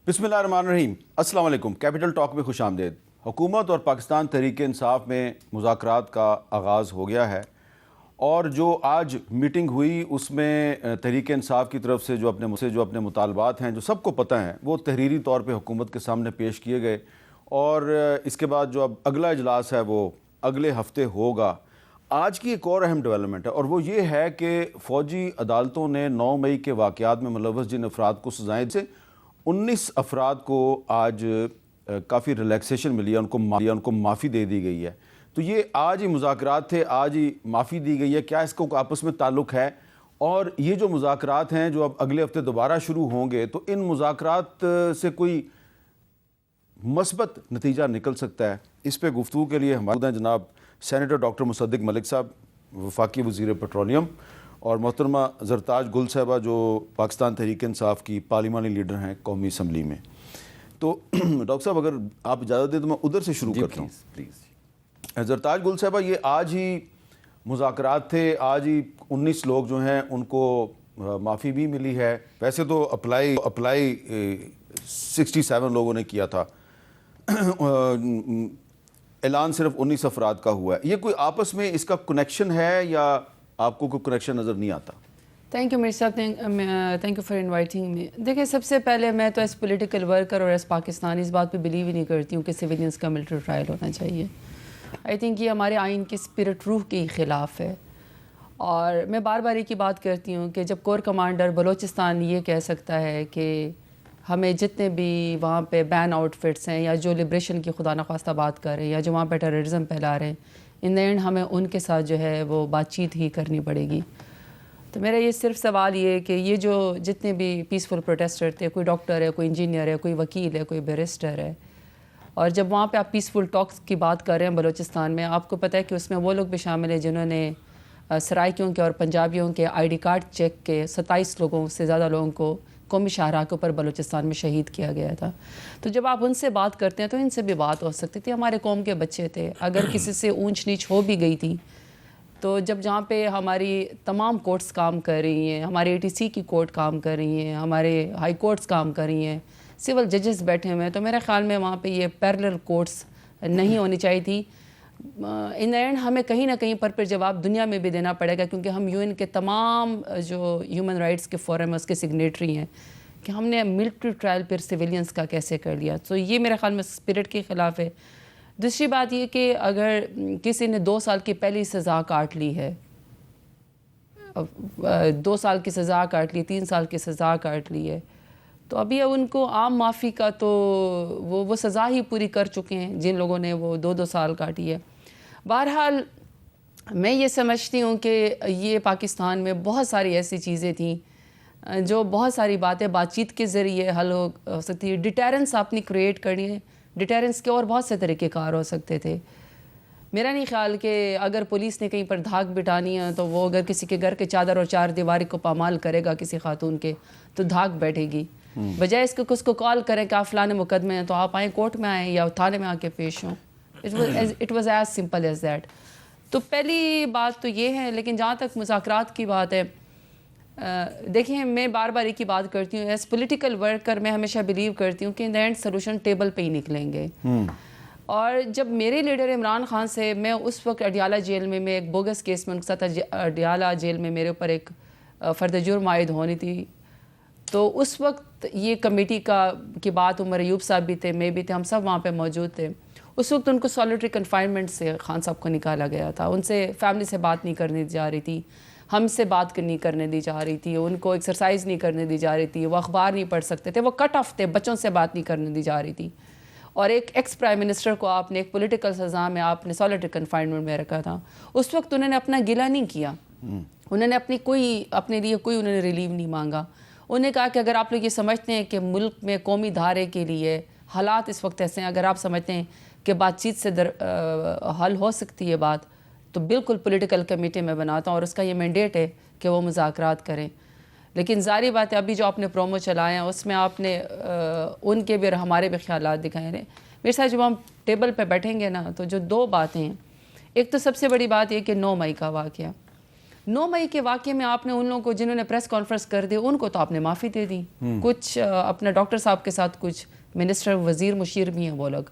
بسم اللہ الرحمن الرحیم، السلام علیکم۔ کیپٹل ٹاک میں خوش آمدید۔ حکومت اور پاکستان تحریک انصاف میں مذاکرات کا آغاز ہو گیا ہے، اور جو آج میٹنگ ہوئی اس میں تحریک انصاف کی طرف سے جو اپنے مطالبات ہیں جو سب کو پتہ ہیں وہ تحریری طور پہ حکومت کے سامنے پیش کیے گئے، اور اس کے بعد جو اب اگلا اجلاس ہے وہ اگلے ہفتے ہوگا۔ آج کی ایک اور اہم ڈیولپمنٹ ہے، اور وہ یہ ہے کہ فوجی عدالتوں نے 9 مئی کے واقعات میں ملوث جن افراد کو سزائیں سے 19 افراد کو آج کافی ریلیکسیشن ملی ہے، ان کو معافی دے دی گئی ہے۔ تو یہ آج ہی مذاکرات تھے، آج ہی معافی دی گئی ہے۔ کیا اس کو آپس میں تعلق ہے؟ اور یہ جو مذاکرات ہیں جو اب اگلے ہفتے دوبارہ شروع ہوں گے، تو ان مذاکرات سے کوئی مثبت نتیجہ نکل سکتا ہے؟ اس پہ گفتگو کے لیے ہمارے ہیں جناب سینیٹر ڈاکٹر مصدق ملک صاحب، وفاقی وزیر پیٹرولیم، اور محترمہ زرتاج گل صاحبہ جو پاکستان تحریک انصاف کی پارلیمانی لیڈر ہیں قومی اسمبلی میں۔ تو ڈاکٹر صاحب اگر آپ اجازت دیں تو میں ادھر سے شروع کرتا ہوں۔ پلیز زرتاج گل صاحبہ، یہ آج ہی مذاکرات تھے، آج ہی 19 لوگ جو ہیں ان کو معافی بھی ملی ہے۔ ویسے تو اپلائی 67 لوگوں نے کیا تھا، اعلان صرف 19 افراد کا ہوا ہے۔ یہ کوئی آپس میں اس کا کنیکشن ہے یا آپ کو کوئی کنیکشن نظر نہیں آتا؟ تھینک یو میر صاحب، thank you for inviting me. دیکھیں، سب سے پہلے میں تو ایز پولیٹیکل ورکر اور ایز پاکستانی اس بات پہ بلیو ہی نہیں کرتی ہوں کہ سویلینس کا ملٹری ٹرائل ہونا چاہیے۔ آئی تھنک یہ ہمارے آئین کی اسپرٹ، روح کے خلاف ہے۔ اور میں بار بار ایک ہی بات کرتی ہوں کہ جب کور کمانڈر بلوچستان یہ کہہ سکتا ہے کہ ہمیں جتنے بھی وہاں پہ بین آؤٹ فٹس ہیں یا جو لبریشن کی خدا نخواستہ بات کر رہے ہیں یا جو وہاں پہ ٹیررزم پھیلا رہے ہیں، ان دا اینڈ ہمیں ان کے ساتھ جو ہے وہ بات چیت ہی کرنی پڑے گی۔ تو میرا یہ صرف سوال یہ ہے کہ یہ جو جتنے بھی پیسفل پروٹیسٹر تھے، کوئی ڈاکٹر ہے، کوئی انجینئر ہے، کوئی وکیل ہے، کوئی بیرسٹر ہے، اور جب وہاں پہ آپ پیسفل ٹاکس کی بات کر رہے ہیں بلوچستان میں، آپ کو پتہ ہے کہ اس میں وہ لوگ بھی شامل ہیں جنہوں نے سرائکیوں کے اور پنجابیوں کے آئی ڈی کارڈ چیک کے 27 لوگوں سے زیادہ لوگوں کو قومی شاہراہ کے اوپر بلوچستان میں شہید کیا گیا تھا۔ تو جب آپ ان سے بات کرتے ہیں تو ان سے بھی بات ہو سکتی تھی۔ ہمارے قوم کے بچے تھے، اگر کسی سے اونچ نیچ ہو بھی گئی تھی تو جہاں پہ ہماری تمام کورٹس کام کر رہی ہیں، ہمارے ATC کی کورٹ کام کر رہی ہیں، ہمارے ہائی کورٹس کام کر رہی ہیں، سول ججز بیٹھے ہوئے ہیں، تو میرے خیال میں وہاں پہ یہ پیرلل کورٹس نہیں ہونی چاہیے تھی۔ ان دا اینڈ ہمیں کہیں نہ کہیں پر جواب دنیا میں بھی دینا پڑے گا، کیونکہ ہم UN کے تمام جو ہیومن رائٹس کے فورم ہے اس کے سگنیٹری ہیں، کہ ہم نے ملٹری ٹرائل پھر سویلینس کا کیسے کر لیا۔ تو یہ میرے خیال میں اسپرٹ کے خلاف ہے۔ دوسری بات یہ کہ اگر کسی نے 2 سال کی پہلی سزا کاٹ لی ہے، 2 سال کی سزا کاٹ لی، 3 سال کی سزا کاٹ لی ہے، تو ابھی ان کو عام معافی کا تو وہ سزا ہی پوری کر چکے ہیں جن لوگوں نے وہ 2 سال کاٹی ہے۔ بہرحال میں یہ سمجھتی ہوں کہ یہ پاکستان میں بہت ساری ایسی چیزیں تھیں جو بہت ساری باتیں بات چیت کے ذریعے حل ہو سکتی ہے۔ ڈیٹیرنس آپ نے کریٹ کرنی ہے، ڈیٹیرنس کے اور بہت سے طریقے کار ہو سکتے تھے۔ میرا نہیں خیال کہ اگر پولیس نے کہیں پر دھاک بٹھانی ہے تو وہ اگر کسی کے گھر کے چادر اور 4 دیواری کو پامال کرے گا کسی خاتون کے تو دھاک بیٹھے گی، بجائے اس کو کال کریں کہ آپ فلاں مقدمے ہیں تو آپ آئیں کورٹ میں آئیں یا تھانے میں آ کے پیش ہوں۔ It was as simple as that. تو پہلی بات تو یہ ہے۔ لیکن جہاں تک مذاکرات کی بات ہے، دیکھیں میں بار بار ایک ہی بات کرتی ہوں، ایز پولیٹیکل ورکر میں ہمیشہ بلیو کرتی ہوں کہ ان دا اینڈ سلوشن ٹیبل پہ ہی نکلیں گے۔ اور جب میرے لیڈر عمران خان سے میں اس وقت اڈیالہ جیل میں ایک بوگس کیس میں ان کے ساتھ اڈیالہ جیل میں میرے اوپر ایک فرد جرم عائد ہونی تھی، تو اس وقت یہ کمیٹی کی بات عمر ایوب صاحب بھی تھے، میں بھی تھے، ہم سب وہاں پہ موجود تھے۔ اس وقت ان کو سالیٹری کنفائنمنٹ سے خان صاحب کو نکالا گیا تھا، ان سے فیملی سے بات نہیں کرنے دی جا رہی تھی، ہم سے بات نہیں کرنے دی جا رہی تھی، ان کو ایکسرسائز نہیں کرنے دی جا رہی تھی، وہ اخبار نہیں پڑھ سکتے تھے، وہ کٹ آف تھے، بچوں سے بات نہیں کرنے دی جا رہی تھی۔ اور ایک ایکس پرائم منسٹر کو آپ نے ایک پولیٹیکل سزا میں آپ نے سالیٹری کنفائنمنٹ میں رکھا تھا۔ اس وقت انہوں نے اپنا گلہ نہیں کیا، انہوں نے اپنے لیے کوئی انہوں نے ریلیو نہیں مانگا۔ انہوں نے کہا کہ اگر آپ لوگ یہ سمجھتے ہیں کہ ملک میں قومی دھارے کے لیے حالات اس وقت ایسے ہیں، اگر آپ سمجھتے ہیں کہ بات چیت سے حل ہو سکتی ہے بات، تو بالکل پولیٹیکل کمیٹی میں بناتا ہوں اور اس کا یہ مینڈیٹ ہے کہ وہ مذاکرات کریں۔ لیکن ظاہری بات ہے ابھی جو آپ نے پرومو چلائے ہیں اس میں آپ نے ان کے بھی اور ہمارے بھی خیالات دکھائے ہیں۔ میرے ساتھ جب ہم ٹیبل پہ بیٹھیں گے نا تو جو 2 باتیں ہیں، ایک تو سب سے بڑی بات یہ کہ 9 مئی کا واقعہ، 9 مئی کے واقعے میں آپ نے ان لوگوں کو جنہوں نے پریس کانفرنس کر دی ان کو تو آپ نے معافی دے دی, کچھ اپنے ڈاکٹر صاحب کے ساتھ کچھ منسٹر وزیر مشیر بھی ہیں وہ لوگ.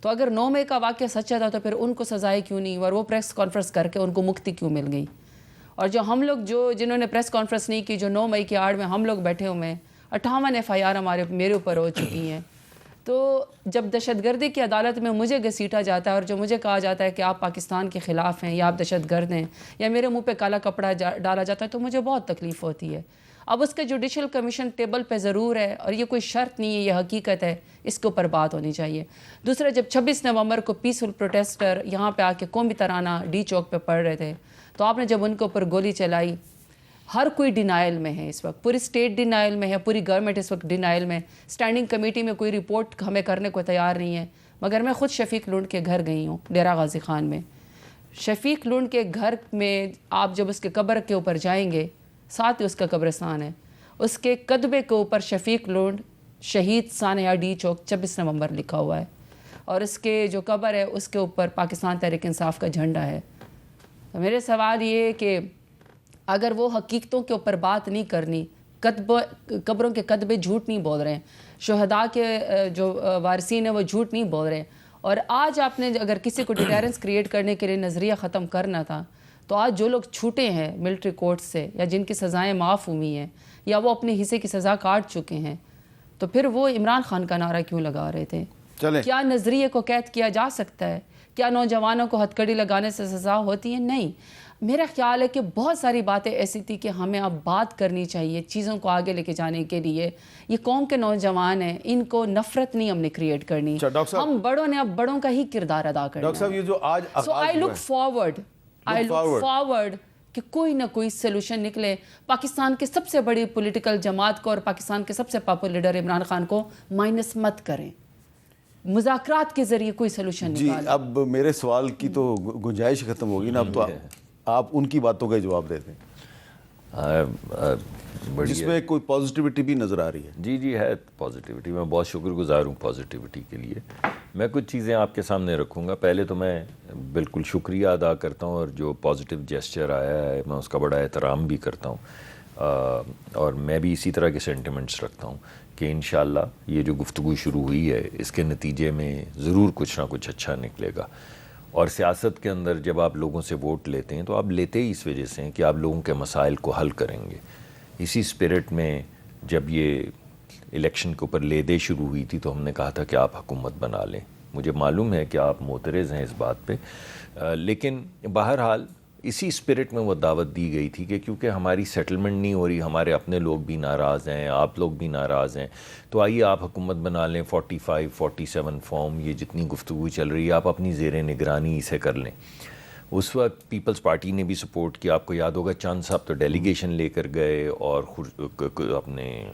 تو اگر 9 مئی کا واقعہ سچا تھا تو پھر ان کو سزائیں کیوں نہیں, اور وہ پریس کانفرنس کر کے ان کو مکتی کیوں مل گئی؟ اور جو ہم لوگ جنہوں نے پریس کانفرنس نہیں کی, جو 9 مئی کی آڑ میں ہم لوگ بیٹھے ہوئے ہیں, 58 FIR میرے اوپر ہو چکی ہیں. تو جب دہشت گردی کی عدالت میں مجھے گھسیٹا جاتا ہے اور جو مجھے کہا جاتا ہے کہ آپ پاکستان کے خلاف ہیں یا آپ دہشت گرد ہیں, یا میرے منہ پہ کالا کپڑا ڈالا جاتا ہے, تو مجھے بہت تکلیف ہوتی ہے. اب اس کا جوڈیشل کمیشن ٹیبل پہ ضرور ہے, اور یہ کوئی شرط نہیں ہے, یہ حقیقت ہے, اس کے اوپر بات ہونی چاہیے. دوسرا, جب 26 نومبر کو پیسفل پروٹیسٹر یہاں پہ آ کے قومی ترانہ ڈی چوک پہ پڑھ رہے تھے, تو آپ نے جب ان کے اوپر گولی چلائی, ہر کوئی ڈینائل میں ہے اس وقت, پوری اسٹیٹ ڈینائل میں ہے, پوری گورنمنٹ اس وقت ڈینائل میں. اسٹینڈنگ کمیٹی میں کوئی رپورٹ ہمیں کرنے کو تیار نہیں ہے. مگر میں خود شفیق لونڈ کے گھر گئی ہوں, ڈیرہ غازی خان میں. شفیق لونڈ کے گھر میں آپ جب اس کے قبر کے اوپر جائیں گے, ساتھ ہی اس کا قبرستان ہے, اس کے کتبے کے اوپر شفیق لونڈ شہید سانحہ ڈی چوک 26 نومبر لکھا ہوا ہے, اور اس کے جو قبر ہے اس کے اوپر پاکستان تحریک انصاف کا جھنڈا ہے. تو میرے سوال یہ ہے کہ اگر وہ حقیقتوں کے اوپر بات نہیں کرنی, قبروں کے کتبے جھوٹ نہیں بول رہے ہیں, شہداء کے جو وارثین ہیں وہ جھوٹ نہیں بول رہے ہیں, اور آج آپ نے اگر کسی کو ڈیٹرنس کریٹ کرنے کے لیے نظریہ ختم کرنا تھا, تو آج جو لوگ چھوٹے ہیں ملٹری کورٹ سے, یا جن کی سزائیں معاف ہوئی ہیں, یا وہ اپنے حصے کی سزا کاٹ چکے ہیں, تو پھر وہ عمران خان کا نعرہ کیوں لگا رہے تھے؟ کیا نظریے کو قید کیا جا سکتا ہے؟ کیا نوجوانوں کو ہتھ کڑی لگانے سے سزا ہوتی ہے؟ نہیں. میرا خیال ہے کہ بہت ساری باتیں ایسی تھی کہ ہمیں اب بات کرنی چاہیے چیزوں کو آگے لے کے جانے کے لیے. یہ قوم کے نوجوان ہیں, ان کو نفرت نہیں ہم نے کریٹ کرنی, ہم بڑوں نے اب بڑوں کا ہی کردار ادا کرنا ہے. ڈاکٹر صاحب, یہ جو آج سو آئی لک فارورڈ کہ کوئی نہ کوئی سلوشن نکلے. پاکستان کے سب سے بڑی پولیٹیکل جماعت کو اور پاکستان کے سب سے پاپولر لیڈر عمران خان کو مائنس مت کریں, مذاکرات کے ذریعے کوئی سلوشن نکالیں. جی, اب میرے سوال کی تو گنجائش ختم ہوگی نا, اب تو آپ ان کی باتوں کا جواب دیتے ہیں جس میں کوئی پازیٹیوٹی بھی نظر آ رہی ہے. جی ہے پازیٹیوٹی, میں بہت شکر گزار ہوں پازیٹیوٹی کے لیے. میں کچھ چیزیں آپ کے سامنے رکھوں گا. پہلے تو میں بالکل شکریہ ادا کرتا ہوں, اور جو پازیٹیو جیسچر آیا ہے میں اس کا بڑا احترام بھی کرتا ہوں, اور میں بھی اسی طرح کے سینٹیمنٹس رکھتا ہوں کہ انشاءاللہ یہ جو گفتگو شروع ہوئی ہے اس کے نتیجے میں ضرور کچھ نہ کچھ اچھا نکلے گا. اور سیاست کے اندر جب آپ لوگوں سے ووٹ لیتے ہیں تو آپ لیتے ہی اس وجہ سے ہیں کہ آپ لوگوں کے مسائل کو حل کریں گے. اسی اسپرٹ میں جب یہ الیکشن کے اوپر لیدے شروع ہوئی تھی تو ہم نے کہا تھا کہ آپ حکومت بنا لیں. مجھے معلوم ہے کہ آپ معترض ہیں اس بات پہ, لیکن بہرحال اسی اسپرٹ میں وہ دعوت دی گئی تھی کہ کیونکہ ہماری سیٹلمنٹ نہیں ہو رہی, ہمارے اپنے لوگ بھی ناراض ہیں, آپ لوگ بھی ناراض ہیں, تو آئیے آپ حکومت بنا لیں. 45 47 فارم, یہ جتنی گفتگو چل رہی ہے آپ اپنی زیر نگرانی اسے کر لیں. اس وقت پیپلز پارٹی نے بھی سپورٹ کیا. آپ کو یاد ہوگا چاند صاحب تو ڈیلیگیشن لے کر گئے, اور اپنے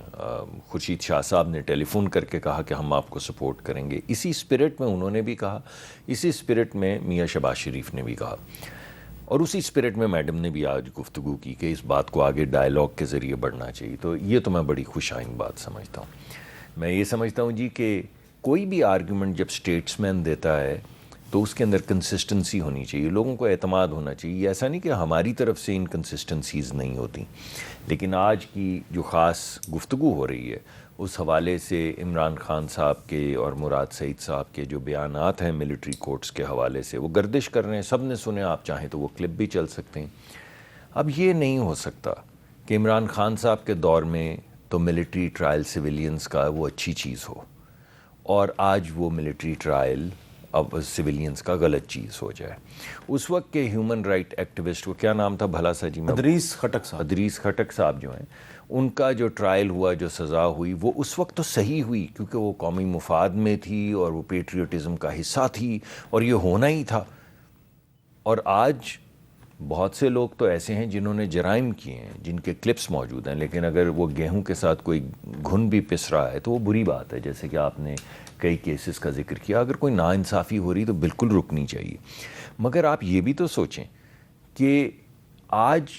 خورشید شاہ صاحب نے ٹیلی فون کر کے کہا کہ ہم آپ کو سپورٹ کریں گے. اسی اسپرٹ میں انہوں نے بھی کہا, اسی اسپرٹ میں میاں شہباز شریف نے بھی کہا, اور اسی اسپرٹ میں میڈم نے بھی آج گفتگو کی کہ اس بات کو آگے ڈائلاگ کے ذریعے بڑھنا چاہیے. تو یہ تو میں بڑی خوش آئند بات سمجھتا ہوں. میں یہ سمجھتا ہوں جی کہ کوئی بھی آرگیومنٹ جب اسٹیٹس مین دیتا ہے تو اس کے اندر کنسسٹنسی ہونی چاہیے, لوگوں کو اعتماد ہونا چاہیے. ایسا نہیں کہ ہماری طرف سے انکنسسٹنسیز نہیں ہوتی, لیکن آج کی جو خاص گفتگو ہو رہی ہے اس حوالے سے عمران خان صاحب کے اور مراد سعید صاحب کے جو بیانات ہیں ملٹری کورٹس کے حوالے سے وہ گردش کر رہے ہیں, سب نے سنے. آپ چاہیں تو وہ کلپ بھی چل سکتے ہیں. اب یہ نہیں ہو سکتا کہ عمران خان صاحب کے دور میں تو ملٹری ٹرائل سویلینز کا وہ اچھی چیز ہو, اور آج وہ ملٹری ٹرائل اب سویلینز کا غلط چیز ہو جائے. اس وقت کے ہیومن رائٹ ایکٹیوسٹ, وہ کیا نام تھا بھلا سا جی, ادریس خٹک صاحب جو ہیں, ان کا جو ٹرائل ہوا, جو سزا ہوئی, وہ اس وقت تو صحیح ہوئی کیونکہ وہ قومی مفاد میں تھی اور وہ پیٹریوٹزم کا حصہ تھی اور یہ ہونا ہی تھا. اور آج بہت سے لوگ تو ایسے ہیں جنہوں نے جرائم کیے ہیں جن کے کلپس موجود ہیں, لیکن اگر وہ گیہوں کے ساتھ کوئی گھن بھی پس رہا ہے تو وہ بری بات ہے. جیسے کہ آپ نے کئی کیسز کا ذکر کیا, اگر کوئی ناانصافی ہو رہی تو بالکل رکنی چاہیے. مگر آپ یہ بھی تو سوچیں کہ آج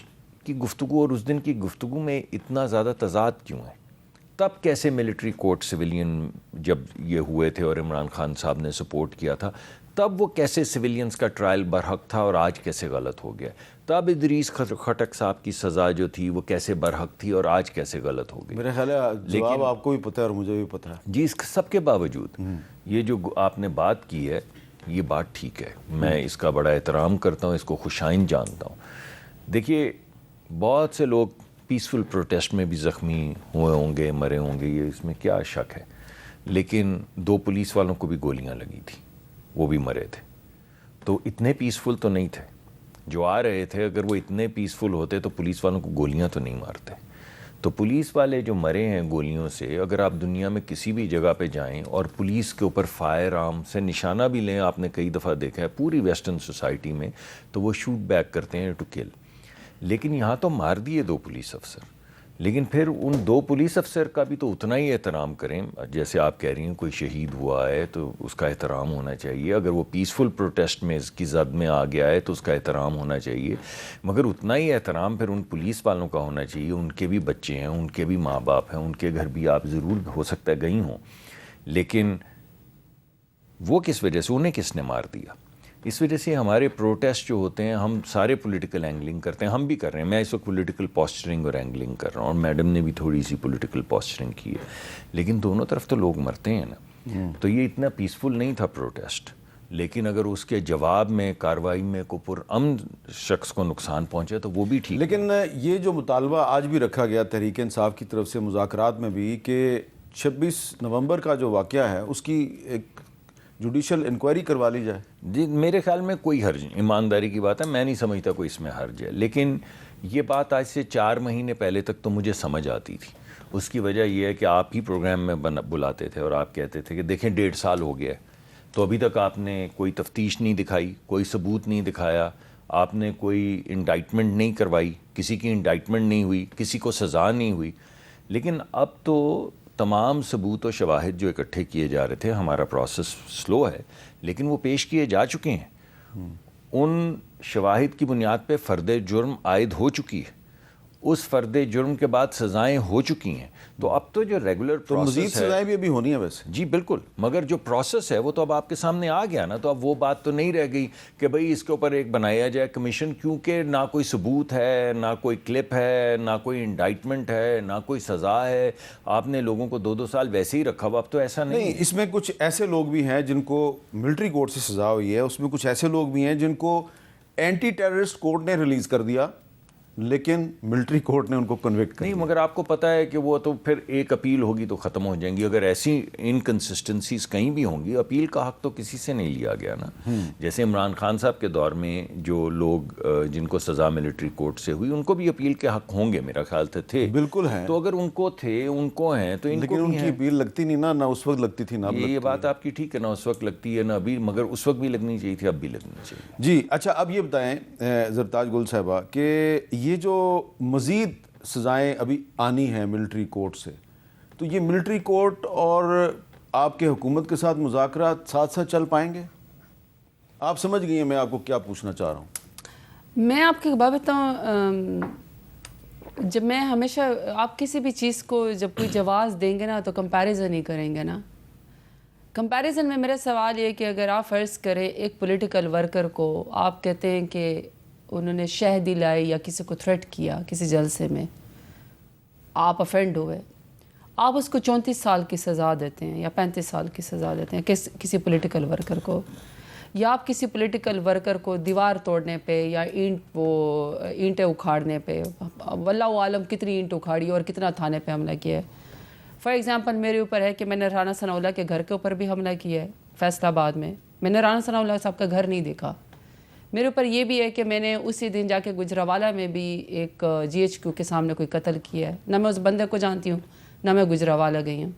کی گفتگو اور اس دن کی گفتگو میں اتنا زیادہ تضاد کیوں ہے؟ تب کیسے ملٹری کورٹ سویلین جب یہ ہوئے تھے اور عمران خان صاحب نے سپورٹ کیا تھا، تب وہ کیسے سویلینز کا ٹرائل برحق تھا اور آج کیسے غلط ہو گیا؟ تب ادریس خٹک صاحب کی سزا جو تھی وہ کیسے برحق تھی اور آج کیسے غلط ہو گئی؟ میرے خیال ہے جواب آپ کو بھی پتہ ہے اور مجھے بھی پتہ ہے. جی، اس سب کے باوجود یہ جو آپ نے بات کی ہے یہ بات ٹھیک ہے، میں اس کا بڑا احترام کرتا ہوں، اس کو خوشائن جانتا ہوں. دیکھیے، بہت سے لوگ پیسفل پروٹیسٹ میں بھی زخمی ہوئے ہوں گے، مرے ہوں گے، یہ اس میں کیا شک ہے، لیکن 2 پولیس والوں کو بھی گولیاں لگی تھیں، وہ بھی مرے تھے. تو اتنے پیسفل تو نہیں تھے جو آ رہے تھے. اگر وہ اتنے پیسفل ہوتے تو پولیس والوں کو گولیاں تو نہیں مارتے. تو پولیس والے جو مرے ہیں گولیوں سے، اگر آپ دنیا میں کسی بھی جگہ پہ جائیں اور پولیس کے اوپر فائر آرم سے نشانہ بھی لیں، آپ نے کئی دفعہ دیکھا ہے پوری ویسٹرن سوسائٹی میں، تو وہ شوٹ بیک کرتے ہیں ٹو کل. لیکن یہاں تو مار دیے 2 پولیس افسر، لیکن پھر ان 2 پولیس افسر کا بھی تو اتنا ہی احترام کریں. جیسے آپ کہہ رہی ہیں کوئی شہید ہوا ہے تو اس کا احترام ہونا چاہیے، اگر وہ پیسفل پروٹیسٹ میں اس کی زد میں آ گیا ہے تو اس کا احترام ہونا چاہیے، مگر اتنا ہی احترام پھر ان پولیس والوں کا ہونا چاہیے. ان کے بھی بچے ہیں، ان کے بھی ماں باپ ہیں، ان کے گھر بھی آپ ضرور ہو سکتا ہے گئی ہوں، لیکن وہ کس وجہ سے، انہیں کس نے مار دیا؟ اس وجہ سے ہمارے پروٹیسٹ جو ہوتے ہیں، ہم سارے پولیٹیکل اینگلنگ کرتے ہیں، ہم بھی کر رہے ہیں. میں اس وقت پولیٹیکل پوسچرنگ اور اینگلنگ کر رہا ہوں، اور میڈم نے بھی تھوڑی سی پولیٹیکل پوسچرنگ کی ہے، لیکن دونوں طرف تو لوگ مرتے ہیں نا. تو یہ اتنا پیسفل نہیں تھا پروٹیسٹ، لیکن اگر اس کے جواب میں کارروائی میں کو پرامن شخص کو نقصان پہنچے تو وہ بھی ٹھیک. لیکن یہ جو مطالبہ آج بھی رکھا گیا تحریک انصاف کی طرف سے مذاکرات میں بھی کہ 26 نومبر کا جو واقعہ ہے اس کی ایک جوڈیشل انکوائری کروا لی جائے. جی، میرے خیال میں کوئی حرج نہیں، ایمانداری کی بات ہے، میں نہیں سمجھتا کوئی اس میں حرج ہے. لیکن یہ بات آج سے 4 مہینے پہلے تک تو مجھے سمجھ آتی تھی. اس کی وجہ یہ ہے کہ آپ ہی پروگرام میں بلاتے تھے اور آپ کہتے تھے کہ دیکھیں 1.5 سال ہو گیا ہے، تو ابھی تک آپ نے کوئی تفتیش نہیں دکھائی، کوئی ثبوت نہیں دکھایا، آپ نے کوئی انڈائٹمنٹ نہیں کروائی، کسی کی انڈائٹمنٹ نہیں ہوئی، کسی کو سزا نہیں ہوئی. لیکن اب تو تمام ثبوت و شواہد جو اکٹھے کیے جا رہے تھے، ہمارا پروسیس سلو ہے لیکن وہ پیش کیے جا چکے ہیں. ان شواہد کی بنیاد پہ فرد جرم عائد ہو چکی ہے، اس فرد جرم کے بعد سزائیں ہو چکی ہیں. تو اب تو جو ریگولر تو مزید سزائیں بھی ابھی ہونی ہے ویسے. جی بالکل، مگر جو پروسیس ہے وہ تو اب آپ کے سامنے آ گیا نا. تو اب وہ بات تو نہیں رہ گئی کہ بھئی اس کے اوپر ایک بنایا جائے کمیشن، کیونکہ نہ کوئی ثبوت ہے، نہ کوئی کلپ ہے، نہ کوئی انڈائٹمنٹ ہے، نہ کوئی سزا ہے. آپ نے لوگوں کو 2 سال ویسے ہی رکھا ہوا. اب تو ایسا نہیں. اس میں کچھ ایسے لوگ بھی ہیں جن کو ملٹری کورٹ سے سزا ہوئی ہے، اس میں کچھ ایسے لوگ بھی ہیں جن کو اینٹی ٹیررسٹ کورٹ نے ریلیز کر دیا لیکن ملٹری کورٹ نے ان کو کنوکٹ کر نہیں. دیا. مگر آپ کو پتہ ہے کہ وہ تو پھر ایک اپیل ہوگی تو ختم ہو جائیں گی. اگر ایسی انکنسسٹنسیز کہیں بھی ہوں گی، اپیل کا حق تو کسی سے نہیں لیا گیا نا. جیسے عمران خان صاحب کے دور میں جو لوگ جن کو سزا ملٹری کورٹ سے ہوئی، ان کو بھی اپیل کے حق ہوں گے میرا خیال سے تھے. بالکل ہیں. تو اگر ان کو تھے، ان کو ہیں، تو ان کو لیکن ان کی اپیل لگتی نہیں نا اس وقت لگتی تھی نا. یہ بات آپ کی ٹھیک ہے، نہ اس وقت لگتی ہے نہ ابھی، مگر اس وقت بھی لگنی چاہیے تھی، اب بھی لگنی چاہیے. جی اچھا، اب یہ بتائیں زرتاج گل صاحبہ کہ یہ جو مزید سزائیں ابھی آنی ہیں ملٹری کورٹ سے، تو یہ ملٹری کورٹ اور آپ کے حکومت کے ساتھ مذاکرات ساتھ ساتھ چل پائیں گے؟ آپ سمجھ گئی ہیں میں آپ کو کیا پوچھنا چاہ رہا ہوں. میں آپ کی بات بتاؤں، جب میں ہمیشہ آپ کسی بھی چیز کو جب کوئی جواز دیں گے نا تو کمپیریزن ہی کریں گے نا. کمپیریزن میں میرا سوال یہ کہ اگر آپ فرض کریں ایک پولیٹیکل ورکر کو آپ کہتے ہیں کہ انہوں نے شہ دلائی یا کسی کو تھریٹ کیا کسی جلسے میں، آپ افینڈ ہوئے، آپ اس کو 34 سال کی سزا دیتے ہیں یا 35 سال کی سزا دیتے ہیں کسی پولیٹیکل ورکر کو، یا آپ کسی پولیٹیکل ورکر کو دیوار توڑنے پہ یا اینٹیں اکھاڑنے پہ، واللہ عالم کتنی اینٹ اکھاڑی اور کتنا تھانے پہ حملہ کیا ہے. فار ایگزامپل میرے اوپر ہے کہ میں نے رانا ثناء اللہ کے گھر کے اوپر بھی حملہ کیا ہے فیصل آباد میں نے رانا ثناء اللہ صاحب کا گھر نہیں دیکھا. میرے اوپر یہ بھی ہے کہ میں نے اسی دن جا کے گجرانوالہ میں بھی ایک GHQ کے سامنے کوئی قتل کیا ہے. نہ میں اس بندے کو جانتی ہوں، نہ میں گجرانوالہ گئی ہوں.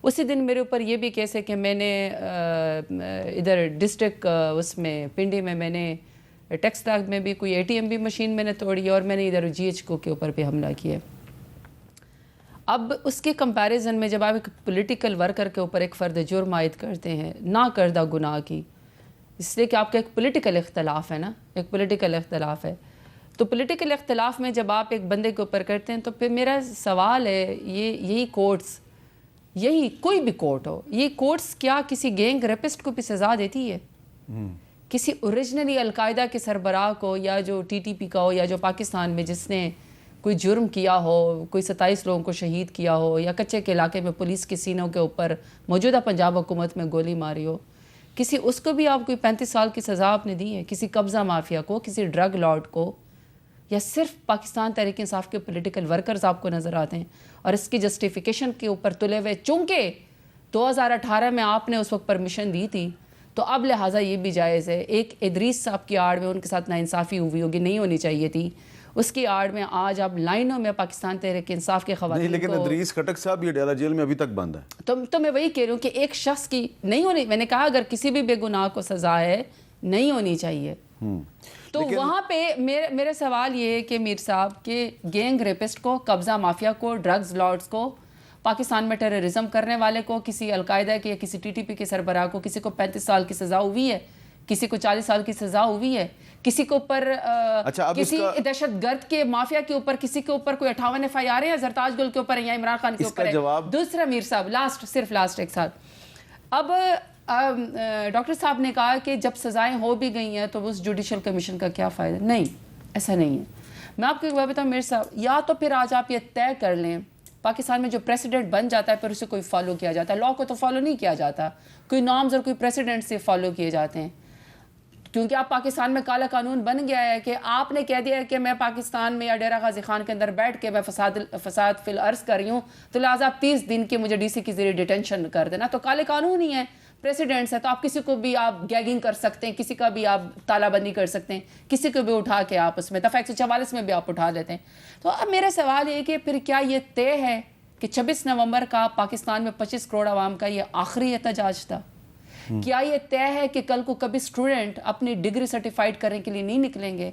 اسی دن میرے اوپر یہ بھی کیس ہے کہ میں نے ادھر ڈسٹرکٹ اس میں پنڈی میں نے ٹیکس لاگ میں بھی کوئی ATM بھی مشین میں نے توڑی ہے، اور میں نے ادھر GHQ کے اوپر بھی حملہ کیا ہے. اب اس کے کمپیریزن میں جب آپ ایک پولیٹیکل ورکر کے اوپر ایک فرد جرم عائد کرتے ہیں نہ کردہ گناہ کی، اس لیے کہ آپ کا ایک پولیٹیکل اختلاف ہے نا، ایک پولیٹیکل اختلاف ہے، تو پولیٹیکل اختلاف میں جب آپ ایک بندے کے اوپر کرتے ہیں تو پھر میرا سوال ہے یہی کورٹس یہی کوئی بھی کورٹ ہو, یہ کورٹس کیا کسی گینگ ریپسٹ کو بھی سزا دیتی ہے؟ کسی اوریجنلی القاعدہ کے سربراہ کو یا جو ٹی ٹی پی کا ہو یا جو پاکستان میں جس نے کوئی جرم کیا ہو, کوئی 27 لوگوں کو شہید کیا ہو, یا کچے کے علاقے میں پولیس کے سینوں کے اوپر موجودہ پنجاب حکومت میں گولی ماری ہو, کسی اس کو بھی آپ کوئی 35 سال کی سزا آپ نے دی ہے؟ کسی قبضہ مافیا کو, کسی ڈرگ لارڈ کو, یا صرف پاکستان تحریک انصاف کے پولیٹیکل ورکرز آپ کو نظر آتے ہیں؟ اور اس کی جسٹیفیکیشن کے اوپر تلے ہوئے, چونکہ 2018 میں آپ نے اس وقت پرمیشن دی تھی تو اب لہٰذا یہ بھی جائز ہے. ایک ادریس صاحب کی آڑ میں ان کے ساتھ ناانصافی ہوئی ہوگی, نہیں ہونی چاہیے تھی, اس کی آڑ میں آج اب لائنوں میں پاکستان تحریک انصاف کے خواتین نہیں, لیکن ادریس کھٹک صاحب یہ ڈیلا جیل میں ابھی تک بند ہے. تو میں وہی کہہ رہی ہوں کہ ایک شخص کی نہیں ہونی, میں نے کہا اگر کسی بھی بے گناہ کو سزا ہے نہیں ہونی چاہیے. تو وہاں پہ میرے سوال یہ ہے کہ میر صاحب کہ گینگ ریپسٹ کو, قبضہ مافیا کو, ڈرگز لارڈز کو, پاکستان میں ٹیررزم کرنے والے کو, کسی القاعدہ کے یا کسی ٹی ٹی پی کے سربراہ کو, کسی کو 35 سال کی سزا ہوئی ہے, کسی کو 40 سال کی سزا ہوئی ہے, کسی کے اوپر کسی دہشت گرد کے مافیا کے اوپر کسی کے اوپر کوئی 58 FIR ہے, یا زرتاج گل کے اوپر ہے, یا عمران خان کے اوپر ہے. دوسرا میر صاحب صرف لاسٹ ایک ساتھ, اب ڈاکٹر صاحب نے کہا کہ جب سزائیں ہو بھی گئی ہیں تو اس جوڈیشل کمیشن کا کیا فائدہ؟ نہیں, ایسا نہیں ہے. میں آپ کو ایک بات بتاؤں میر صاحب, یا تو پھر آج آپ یہ طے کر لیں پاکستان میں جو پریسیڈنٹ بن جاتا ہے پھر اسے کوئی فالو کیا جاتا ہے, لا کو تو فالو نہیں کیا جاتا, کوئی نارمز اور کوئی پریسیڈنٹ سے فالو کیے جاتے ہیں, کیونکہ آپ پاکستان میں کالا قانون بن گیا ہے کہ آپ نے کہہ دیا ہے کہ میں پاکستان میں یا ڈیرہ غازی خان کے اندر بیٹھ کے میں فساد فی الارض کر رہی ہوں, تو لہٰذا آپ 30 دن کی مجھے ڈی سی کے ذریعے ڈیٹینشن کر دینا. تو کالے قانون ہی ہے, پریسیڈنٹس ہے, تو آپ کسی کو بھی آپ گیگنگ کر سکتے ہیں, کسی کا بھی آپ تالہ بندی کر سکتے ہیں, کسی کو بھی اٹھا کے آپ اس میں دفعہ 144 میں بھی آپ اٹھا دیتے ہیں. تو اب میرا سوال یہ کہ پھر کیا یہ طے ہے کہ 26 نومبر کا پاکستان میں 25 کروڑ عوام کا یہ آخری احتجاج تھا؟ کیا یہ طے ہے کہ کل کو کبھی اسٹوڈنٹ اپنی ڈگری سرٹیفائڈ کرنے کے لیے نہیں نکلیں گے؟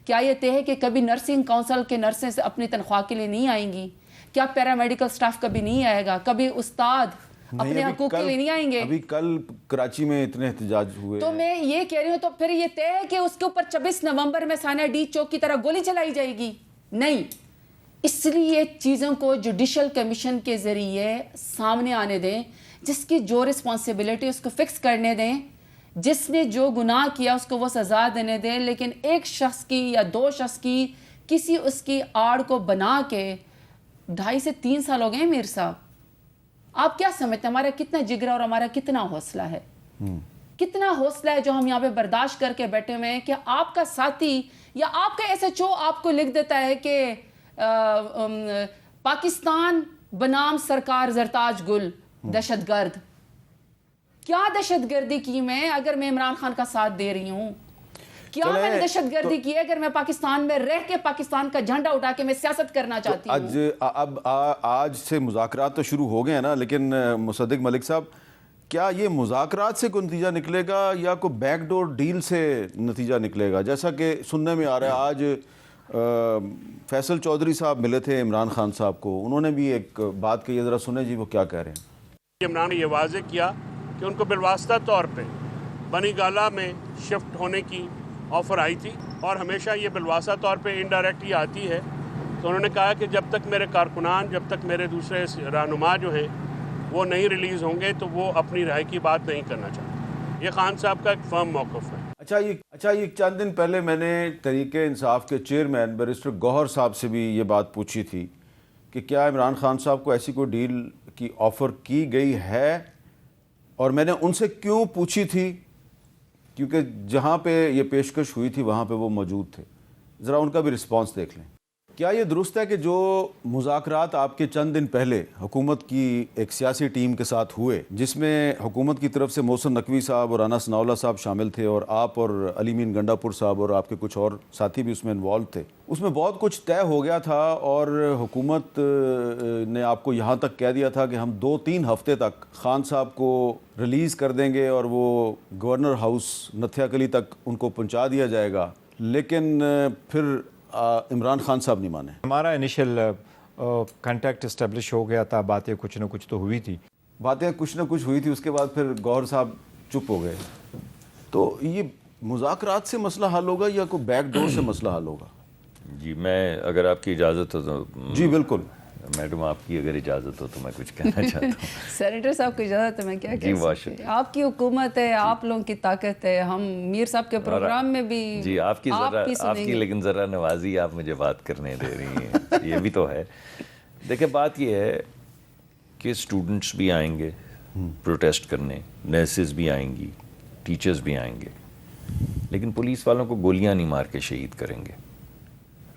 کیا یہ طے ہے کہ کبھی نرسنگ کونسل کے نرسیں سے اپنی تنخواہ کے لیے نہیں آئیں گی؟ کیا پیرامیڈیکل سٹاف کبھی نہیں آئے گا؟ کبھی استاد اپنے حقوق کے لیے نہیں آئیں گے؟ ابھی کل کراچی میں اتنے احتجاج ہوئے, تو میں یہ کہہ رہی ہوں تو پھر یہ طے ہے کہ اس کے اوپر 26 نومبر میں ثانیہ ڈی چوک کی طرح گولی چلائی جائے گی؟ نہیں. اس لیے چیزوں کو جوڈیشل کمیشن کے ذریعے سامنے آنے دیں, جس کی جو رسپانسبلٹی اس کو فکس کرنے دیں, جس نے جو گناہ کیا اس کو وہ سزا دینے دیں. لیکن ایک شخص کی یا 2 شخص کی کسی اس کی آڑ کو بنا کے 2.5 سے 3 سال ہو گئے. میر صاحب آپ کیا سمجھتے ہیں ہمارا کتنا جگر اور ہمارا کتنا حوصلہ ہے؟ کتنا حوصلہ ہے جو ہم یہاں پہ برداشت کر کے بیٹھے ہوئے ہیں کہ آپ کا ساتھی یا آپ کا SHO آپ کو لکھ دیتا ہے کہ پاکستان بنام سرکار زرتاج گل دہشت گرد. کیا دہشت گردی کی میں اگر میں عمران خان کا ساتھ دے رہی ہوں؟ کیا میں نے دہشت گردی کی ہے اگر میں پاکستان میں رہ کے پاکستان کا جھنڈا اٹھا کے میں سیاست کرنا چاہتی ہوں؟ اب آج سے مذاکرات تو شروع ہو گئے ہیں نا, لیکن مصدق ملک صاحب کیا یہ مذاکرات سے کوئی نتیجہ نکلے گا یا کوئی بیک ڈور ڈیل سے نتیجہ نکلے گا؟ جیسا کہ سننے میں آ رہا ہے آج فیصل چودھری صاحب ملے تھے عمران خان صاحب کو, انہوں نے بھی ایک بات کہی ہے, ذرا سنیں جی وہ کیا کہہ رہے ہیں. عمران نے یہ واضح کیا کہ ان کو بالواسطہ طور پہ بنی گالا میں شفٹ ہونے کی آفر آئی تھی, اور ہمیشہ یہ بالواسطہ طور پہ انڈائریکٹ ہی آتی ہے. تو انہوں نے کہا کہ جب تک میرے کارکنان, جب تک میرے دوسرے رہنما جو ہیں وہ نہیں ریلیز ہوں گے تو وہ اپنی رائے کی بات نہیں کرنا چاہتے. یہ خان صاحب کا ایک فرم موقف ہے. اچھا یہ چند دن پہلے میں نے تحریک انصاف کے چیئرمین بیرسٹر گوہر صاحب سے بھی یہ بات پوچھی تھی کہ کیا عمران خان صاحب کو ایسی کوئی ڈیل کی آفر کی گئی ہے, اور میں نے ان سے کیوں پوچھی تھی کیونکہ جہاں پہ یہ پیشکش ہوئی تھی وہاں پہ وہ موجود تھے. ذرا ان کا بھی رسپانس دیکھ لیں. کیا یہ درست ہے کہ جو مذاکرات آپ کے چند دن پہلے حکومت کی ایک سیاسی ٹیم کے ساتھ ہوئے, جس میں حکومت کی طرف سے محسن نقوی صاحب اور رانا ثناءاللہ صاحب شامل تھے, اور آپ اور علی مین گنڈا پور صاحب اور آپ کے کچھ اور ساتھی بھی اس میں انوالو تھے, اس میں بہت کچھ طے ہو گیا تھا, اور حکومت نے آپ کو یہاں تک کہہ دیا تھا کہ ہم 2-3 ہفتے تک خان صاحب کو ریلیز کر دیں گے اور وہ گورنر ہاؤس نتھیا کلی تک ان کو پہنچا دیا جائے گا. لیکن پھر عمران خان صاحب نہیں مانے. ہمارا انیشل کانٹیکٹ اسٹیبلش ہو گیا تھا, باتیں کچھ نہ کچھ تو ہوئی تھی, اس کے بعد پھر گوہر صاحب چپ ہو گئے. تو یہ مذاکرات سے مسئلہ حل ہوگا یا کوئی بیک ڈور سے مسئلہ حل ہوگا؟ جی میں اگر آپ کی اجازت ہو تو جی بالکل. میڈم آپ کی اگر اجازت ہو تو میں کچھ کہنا چاہتا ہوں. سینیٹر صاحب کو اجازت ہے میں کیا کہہ سکتی ہوں. آپ کی حکومت ہے, آپ لوگوں کی طاقت ہے, ہم میر صاحب کے پروگرام میں بھی جی آپ کی لیکن ذرا نوازی آپ مجھے بات کرنے دے رہی ہیں, یہ بھی تو ہے. دیکھیں بات یہ ہے کہ اسٹوڈنٹس بھی آئیں گے پروٹیسٹ کرنے, نرسز بھی آئیں گی, ٹیچرز بھی آئیں گے, لیکن پولیس والوں کو گولیاں نہیں مار کے شہید کریں گے,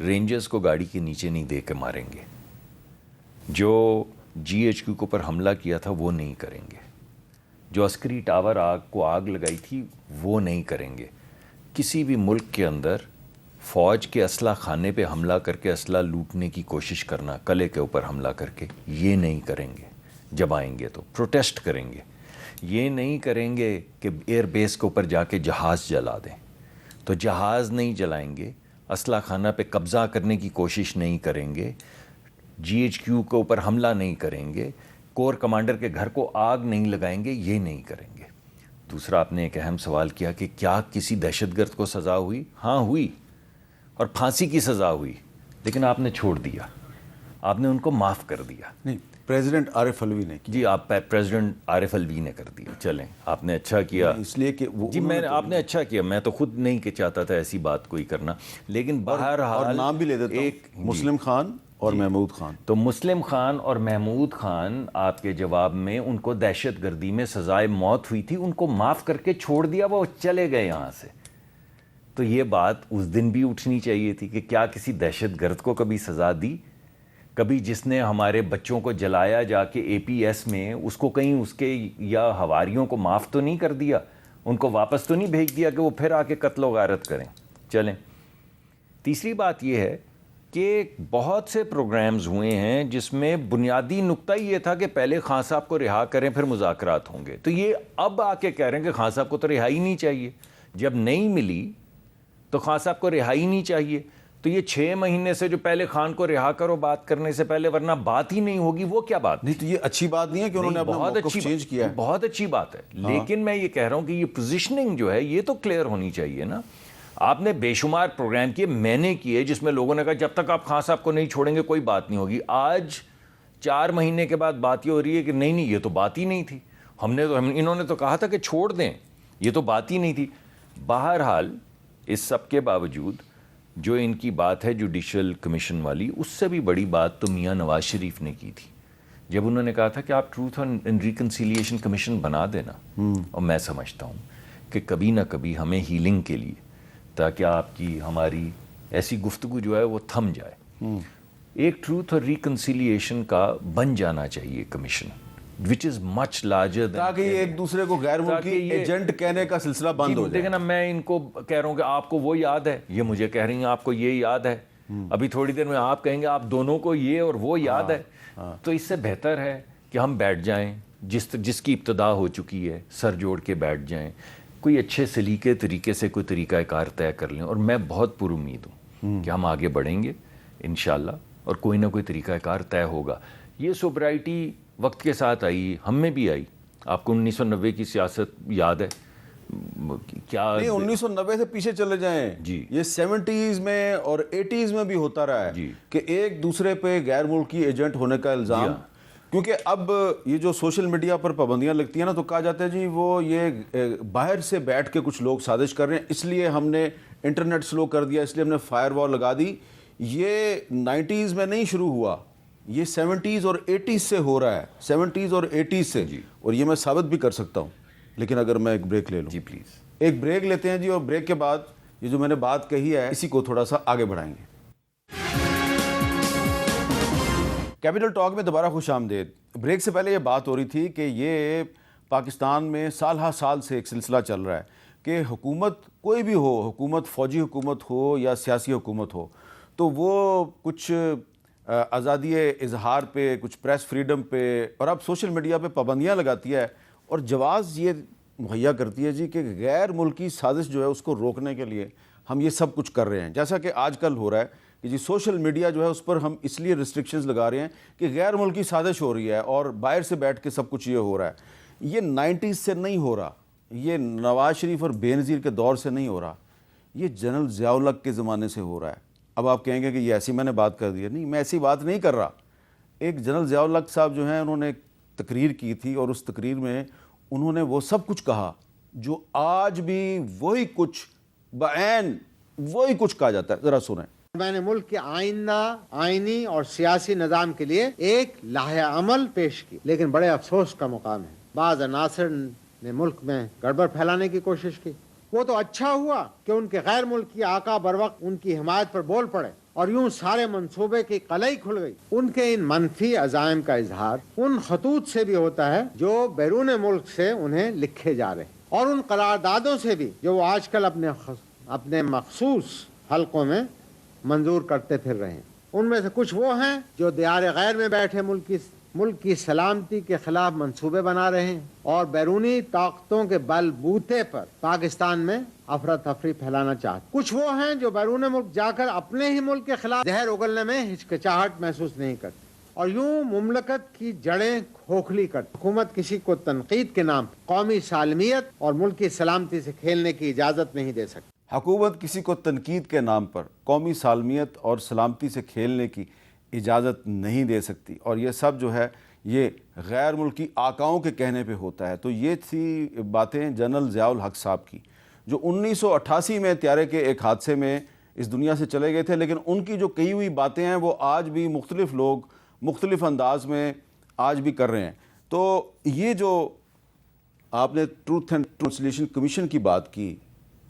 رینجرز کو گاڑی کے نیچے نہیں دے کے ماریں گے, جو جی ایچ کیو کے اوپر حملہ کیا تھا وہ نہیں کریں گے, جو عسکری ٹاور کو آگ لگائی تھی وہ نہیں کریں گے. کسی بھی ملک کے اندر فوج کے اسلحہ خانے پہ حملہ کر کے اسلحہ لوٹنے کی کوشش کرنا, قلعے کے اوپر حملہ کر کے, یہ نہیں کریں گے. جب آئیں گے تو پروٹیسٹ کریں گے, یہ نہیں کریں گے کہ ایئر بیس کے اوپر جا کے جہاز جلا دیں, تو جہاز نہیں جلائیں گے, اسلحہ خانہ پہ قبضہ کرنے کی کوشش نہیں کریں گے, جی ایچ کیو کے اوپر حملہ نہیں کریں گے, کور کمانڈر کے گھر کو آگ نہیں لگائیں گے, یہ نہیں کریں گے. دوسرا آپ نے ایک اہم سوال کیا کہ کیا کسی دہشت گرد کو سزا ہوئی؟ ہاں ہوئی, اور پھانسی کی سزا ہوئی, لیکن آپ نے چھوڑ دیا, آپ نے ان کو معاف کر دیا. نہیں, پریزیڈنٹ عارف الوی نے جی آپ پریزیڈنٹ عارف الوی نے کر دیا. چلیں آپ نے اچھا کیا, اس لیے کہ جی آپ نے اچھا کیا, میں تو خود نہیں کہ چاہتا تھا ایسی بات کوئی کرنا, لیکن بہرحال اور نام بھی لے دیتا ہوں, مسلم خان اور محمود خان. تو مسلم خان اور محمود خان آپ کے جواب میں ان کو دہشت گردی میں سزائے موت ہوئی تھی, ان کو معاف کر کے چھوڑ دیا, وہ چلے گئے یہاں سے. تو یہ بات اس دن بھی اٹھنی چاہیے تھی کہ کیا کسی دہشت گرد کو کبھی سزا دی؟ کبھی جس نے ہمارے بچوں کو جلایا جا کے اے پی ایس میں, اس کو کہیں اس کے یا حواریوں کو معاف تو نہیں کر دیا, ان کو واپس تو نہیں بھیج دیا کہ وہ پھر آ کے قتل و غارت کریں؟ چلیں. تیسری بات یہ ہے کہ بہت سے پروگرامز ہوئے ہیں جس میں بنیادی نقطہ یہ تھا کہ پہلے خان صاحب کو رہا کریں پھر مذاکرات ہوں گے, تو یہ اب آ کے کہہ رہے ہیں کہ خان صاحب کو تو رہائی نہیں چاہیے. جب نہیں ملی تو خان صاحب کو رہائی نہیں چاہیے, تو یہ 6 مہینے سے جو پہلے خان کو رہا کرو بات کرنے سے پہلے, ورنہ بات ہی نہیں ہوگی, وہ کیا بات نہیں؟ تو یہ اچھی بات نہیں ہے کہ انہوں نے اپنا موقف چینج کیا ہے, بہت اچھی بات ہے, لیکن میں یہ کہہ رہا ہوں کہ یہ پوزیشننگ جو ہے یہ تو کلیئر ہونی چاہیے نا. آپ نے بے شمار پروگرام کیے, میں نے کیے, جس میں لوگوں نے کہا جب تک آپ خان صاحب کو نہیں چھوڑیں گے کوئی بات نہیں ہوگی. آج 4 مہینے کے بعد بات یہ ہو رہی ہے کہ نہیں یہ تو بات ہی نہیں تھی, انہوں نے تو کہا تھا کہ چھوڑ دیں, یہ تو بات ہی نہیں تھی. بہرحال اس سب کے باوجود جو ان کی بات ہے جوڈیشل کمیشن والی, اس سے بھی بڑی بات تو میاں نواز شریف نے کی تھی جب انہوں نے کہا تھا کہ آپ ٹروتھ اینڈ ریکنسیلیشن کمیشن بنا دینا. اور میں سمجھتا ہوں کہ کبھی نہ کبھی ہمیں ہیلنگ کے لیے, تاکہ آپ کی ہماری ایسی گفتگو جو ہے وہ تھم جائے, ایک ٹروتھ اور ریکنسیلیشن کا بن جانا چاہیے کمیشن, وچ از مچ لارجر, تاکہ یہ ایک دوسرے کو غیر ملکی ایجنٹ کہنے کا سلسلہ بند ہو جائے. دیکھیں نا, میں ان کو کہہ رہا ہوں کہ آپ کو وہ یاد ہے, یہ مجھے کہہ رہی ہیں آپ کو یہ یاد ہے, ابھی تھوڑی دیر میں آپ کہیں گے آپ دونوں کو یہ اور وہ یاد ہے. تو اس سے بہتر ہے کہ ہم بیٹھ جائیں, جس کی ابتدا ہو چکی ہے سر جوڑ کے بیٹھ جائیں, کوئی اچھے سلیقے طریقے سے کوئی طریقہ کار طے کر لیں. اور میں بہت پر امید ہوں کہ ہم آگے بڑھیں گے انشاءاللہ, اور کوئی نہ کوئی طریقہ کار طے ہوگا. یہ سوبرائٹی وقت کے ساتھ آئی, ہم میں بھی آئی. آپ کو 1990 کی سیاست یاد ہے کیا؟ نہیں, 1990 سے پیچھے چلے جائیں جی, یہ 70s میں اور 80s میں بھی ہوتا رہا ہے کہ ایک دوسرے پہ غیر ملکی ایجنٹ ہونے کا الزام, کیونکہ اب یہ جو سوشل میڈیا پر پابندیاں لگتی ہیں نا, تو کہا جاتا ہے جی وہ یہ باہر سے بیٹھ کے کچھ لوگ سازش کر رہے ہیں, اس لیے ہم نے انٹرنیٹ سلو کر دیا, اس لیے ہم نے فائر وال لگا دی. یہ 90s میں نہیں شروع ہوا, یہ 70s اور 80s سے ہو رہا ہے, 70s اور 80s سے. اور یہ میں ثابت بھی کر سکتا ہوں, لیکن اگر میں ایک بریک لے لوں. جی پلیز ایک بریک لیتے ہیں جی, اور بریک کے بعد یہ جو میں نے بات کہی ہے اسی کو تھوڑا سا آگے بڑھائیں گے. کیپٹل ٹاک میں دوبارہ خوش آمدید. بریک سے پہلے یہ بات ہو رہی تھی کہ یہ پاکستان میں سال ہر سال سے ایک سلسلہ چل رہا ہے کہ حکومت کوئی بھی ہو, حکومت فوجی حکومت ہو یا سیاسی حکومت ہو, تو وہ کچھ آزادی اظہار پہ, کچھ پریس فریڈم پہ, اور اب سوشل میڈیا پہ پابندیاں لگاتی ہے, اور جواز یہ مہیا کرتی ہے جی کہ غیر ملکی سازش جو ہے اس کو روکنے کے لیے ہم یہ سب کچھ کر رہے ہیں. جیسا کہ آج کل ہو رہا ہے کہ جی سوشل میڈیا جو ہے اس پر ہم اس لیے ریسٹرکشنز لگا رہے ہیں کہ غیر ملکی سازش ہو رہی ہے اور باہر سے بیٹھ کے سب کچھ یہ ہو رہا ہے. یہ 90s سے نہیں ہو رہا, یہ نواز شریف اور بے نظیر کے دور سے نہیں ہو رہا, یہ جنرل ضیاء الحق کے زمانے سے ہو رہا ہے. اب آپ کہیں گے کہ یہ ایسی میں نے بات کر دی ہے. نہیں, میں ایسی بات نہیں کر رہا. ایک جنرل ضیاء الحق صاحب جو ہیں انہوں نے ایک تقریر کی تھی اور اس تقریر میں انہوں نے وہ سب کچھ کہا جو آج بھی وہی کچھ بعین وہی کچھ کہا جاتا ہے. ذرا سنیں. میں نے ملک کے آئندہ آئینی اور سیاسی نظام کے لیے ایک لائحہ عمل پیش کی، لیکن بڑے افسوس کا مقام ہے بعض عناصر نے ملک میں گڑبڑ پھیلانے کی کوشش کی. وہ تو اچھا ہوا کہ ان کے غیر ملکی آقا بروقت ان کی حمایت پر بول پڑے اور یوں سارے منصوبے کی قلعی کھل گئی. ان کے ان منفی عزائم کا اظہار ان خطوط سے بھی ہوتا ہے جو بیرون ملک سے انہیں لکھے جا رہے ہیں، اور ان قراردادوں سے بھی جو وہ آج کل اپنے مخصوص حلقوں میں منظور کرتے پھر رہے ہیں. ان میں سے کچھ وہ ہیں جو دیار غیر میں بیٹھے ملک کی سلامتی کے خلاف منصوبے بنا رہے ہیں اور بیرونی طاقتوں کے بل بوتے پر پاکستان میں افراتفری پھیلانا چاہتے. کچھ وہ ہیں جو بیرون ملک جا کر اپنے ہی ملک کے خلاف زہر اگلنے میں ہچکچاہٹ محسوس نہیں کرتے اور یوں مملکت کی جڑیں کھوکھلی کرتے. حکومت کسی کو تنقید کے نام قومی سالمیت اور ملک کی سلامتی سے کھیلنے کی اجازت نہیں دے سکتی. حکومت کسی کو تنقید کے نام پر قومی سالمیت اور سلامتی سے کھیلنے کی اجازت نہیں دے سکتی، اور یہ سب جو ہے یہ غیر ملکی آقاؤں کے کہنے پہ ہوتا ہے. تو یہ تھی باتیں جنرل ضیاء الحق صاحب کی جو 1988 میں طیارے کے ایک حادثے میں اس دنیا سے چلے گئے تھے، لیکن ان کی جو کہی ہوئی باتیں ہیں وہ آج بھی مختلف لوگ مختلف انداز میں آج بھی کر رہے ہیں. تو یہ جو آپ نے ٹروتھ اینڈ ریکونسیلیشن کمیشن کی بات کی،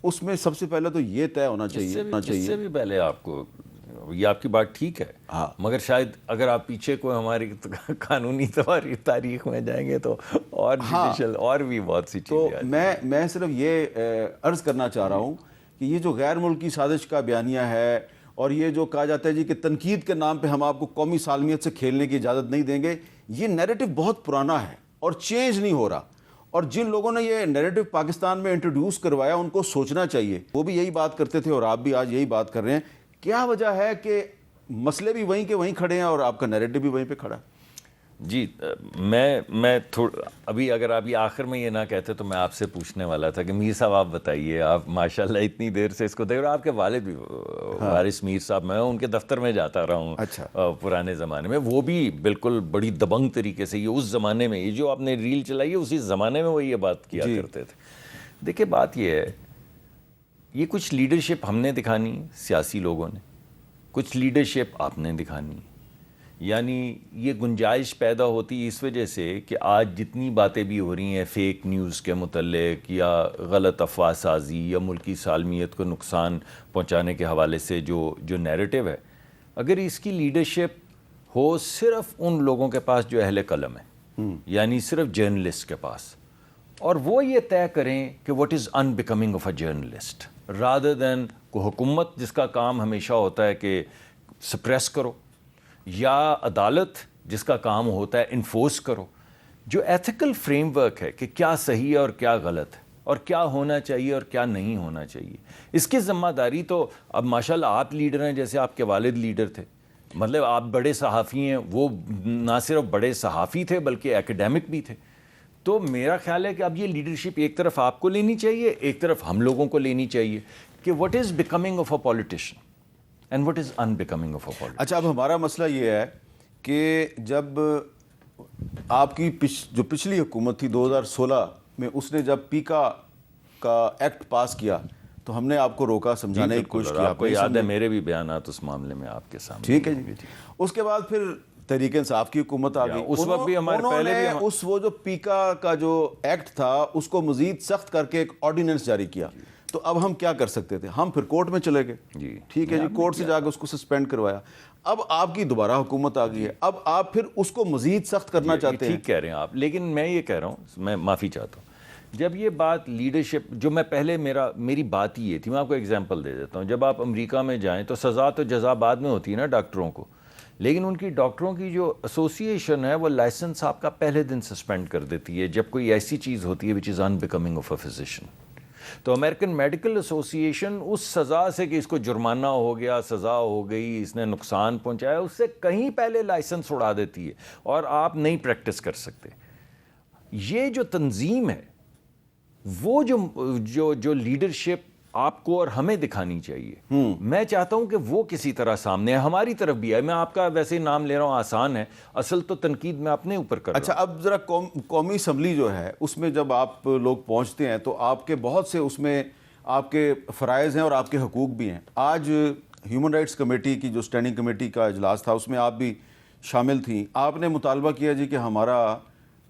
اس میں سب سے پہلے تو یہ طے ہونا چاہیے اس سے بھی پہلے آپ کو یہ آپ کی بات ٹھیک ہے، مگر شاید اگر آپ پیچھے کوئی ہماری قانونی تاریخ میں جائیں گے تو اور جوڈیشل اور بھی بہت سی چیزیں. تو میں صرف یہ عرض کرنا چاہ رہا ہوں کہ یہ جو غیر ملکی سازش کا بیانیہ ہے اور یہ جو کہا جاتا ہے جی کہ تنقید کے نام پہ ہم آپ کو قومی سالمیت سے کھیلنے کی اجازت نہیں دیں گے، یہ نیریٹو بہت پرانا ہے اور چینج نہیں ہو رہا. اور جن لوگوں نے یہ نیریٹو پاکستان میں انٹروڈیوس کروایا ان کو سوچنا چاہیے. وہ بھی یہی بات کرتے تھے اور آپ بھی آج یہی بات کر رہے ہیں. کیا وجہ ہے کہ مسئلے بھی وہیں کے وہیں کھڑے ہیں اور آپ کا نیریٹو بھی وہیں پہ کھڑا ہے؟ جی میں ابھی اگر آپ یہ آخر میں یہ نہ کہتے تو میں آپ سے پوچھنے والا تھا کہ میر صاحب آپ بتائیے، آپ ماشاءاللہ اتنی دیر سے اس کو دیکھ رہے ہیں. آپ کے والد بھی وارث میر صاحب، میں ان کے دفتر میں جاتا رہا ہوں پرانے زمانے میں، وہ بھی بالکل بڑی دبنگ طریقے سے یہ اس زمانے میں یہ جو آپ نے ریل چلائی ہے اسی زمانے میں وہ یہ بات کیا کرتے تھے. دیکھیں بات یہ ہے، یہ کچھ لیڈرشپ ہم نے دکھانی سیاسی لوگوں نے، کچھ لیڈرشپ آپ نے دکھانی. یعنی یہ گنجائش پیدا ہوتی اس وجہ سے کہ آج جتنی باتیں بھی ہو رہی ہیں فیک نیوز کے متعلق یا غلط افواہ سازی یا ملکی سالمیت کو نقصان پہنچانے کے حوالے سے جو نیریٹو ہے، اگر اس کی لیڈرشپ ہو صرف ان لوگوں کے پاس جو اہل قلم ہے، یعنی صرف جرنلسٹ کے پاس، اور وہ یہ طے کریں کہ what is in becoming of a journalist rather than کو حکومت جس کا کام ہمیشہ ہوتا ہے کہ سپریس کرو، یا عدالت جس کا کام ہوتا ہے انفورس کرو. جو ایتھیکل فریم ورک ہے کہ کیا صحیح ہے اور کیا غلط ہے اور کیا ہونا چاہیے اور کیا نہیں ہونا چاہیے، اس کی ذمہ داری تو اب ماشاءاللہ آپ لیڈر ہیں جیسے آپ کے والد لیڈر تھے، مطلب آپ بڑے صحافی ہیں، وہ نہ صرف بڑے صحافی تھے بلکہ ایکیڈیمک بھی تھے. تو میرا خیال ہے کہ اب یہ لیڈرشپ ایک طرف آپ کو لینی چاہیے، ایک طرف ہم لوگوں کو لینی چاہیے کہ what is becoming of a politician and what is unbecoming of a politician. اچھا، اب ہمارا مسئلہ یہ ہے کہ جب آپ کی جو پچھلی حکومت تھی 2016 میں، اس نے جب پیکا کا ایکٹ پاس کیا تو ہم نے آپ کو روکا، سمجھانے کی کوشش کی. آپ کو یاد ہے میرے بھی بیانات اس معاملے میں آپ کے سامنے. ٹھیک ہے جی. اس کے بعد پھر تحریک انصاف کی حکومت آ گئی. اس وقت بھی ہمارے پہلے بھی اس وہ جو پیکا کا جو ایکٹ تھا اس کو مزید سخت کر کے ایک آرڈیننس جاری کیا. تو اب ہم کیا کر سکتے تھے؟ ہم پھر کورٹ میں چلے گئے. جی ٹھیک ہے جی، کورٹ سے جا کے اس کو سسپینڈ کروایا. اب آپ کی دوبارہ حکومت آ گئی ہے، اب آپ پھر اس کو مزید سخت کرنا چاہتے ہیں. ٹھیک کہہ رہے ہیں آپ، لیکن میں یہ کہہ رہا ہوں، میں معافی چاہتا ہوں، جب یہ بات لیڈرشپ جو میں پہلے میری بات ہی یہ تھی، میں آپ کو ایگزامپل دے دیتا ہوں. جب آپ امریکہ میں جائیں تو سزا تو جزا بعد میں ہوتی ہے نا ڈاکٹروں کو، لیکن ان کی ڈاکٹروں کی جو ایسوسیشن ہے وہ لائسنس آپ کا پہلے دن سسپینڈ کر دیتی ہے جب کوئی ایسی چیز ہوتی ہے which is in becoming of a physician. تو امریکن میڈیکل ایسوسیشن اس سزا سے کہ اس کو جرمانہ ہو گیا، سزا ہو گئی، اس نے نقصان پہنچایا، اس سے کہیں پہلے لائسنس اڑا دیتی ہے اور آپ نہیں پریکٹس کر سکتے. یہ جو تنظیم ہے، وہ جو لیڈرشپ آپ کو اور ہمیں دکھانی چاہیے. میں چاہتا ہوں کہ وہ کسی طرح سامنے ہے, ہماری طرف بھی ہے. میں آپ کا ویسے نام لے رہا ہوں, آسان ہے, اصل تو تنقید میں اپنے اوپر کر رہا ہوں. اچھا, اب ذرا قومی اسمبلی جو ہے اس میں جب آپ لوگ پہنچتے ہیں تو آپ کے بہت سے اس میں آپ کے فرائض ہیں اور آپ کے حقوق بھی ہیں. آج ہیومن رائٹس کمیٹی کی جو اسٹینڈنگ کمیٹی کا اجلاس تھا اس میں آپ بھی شامل تھیں. آپ نے مطالبہ کیا جی کہ ہمارا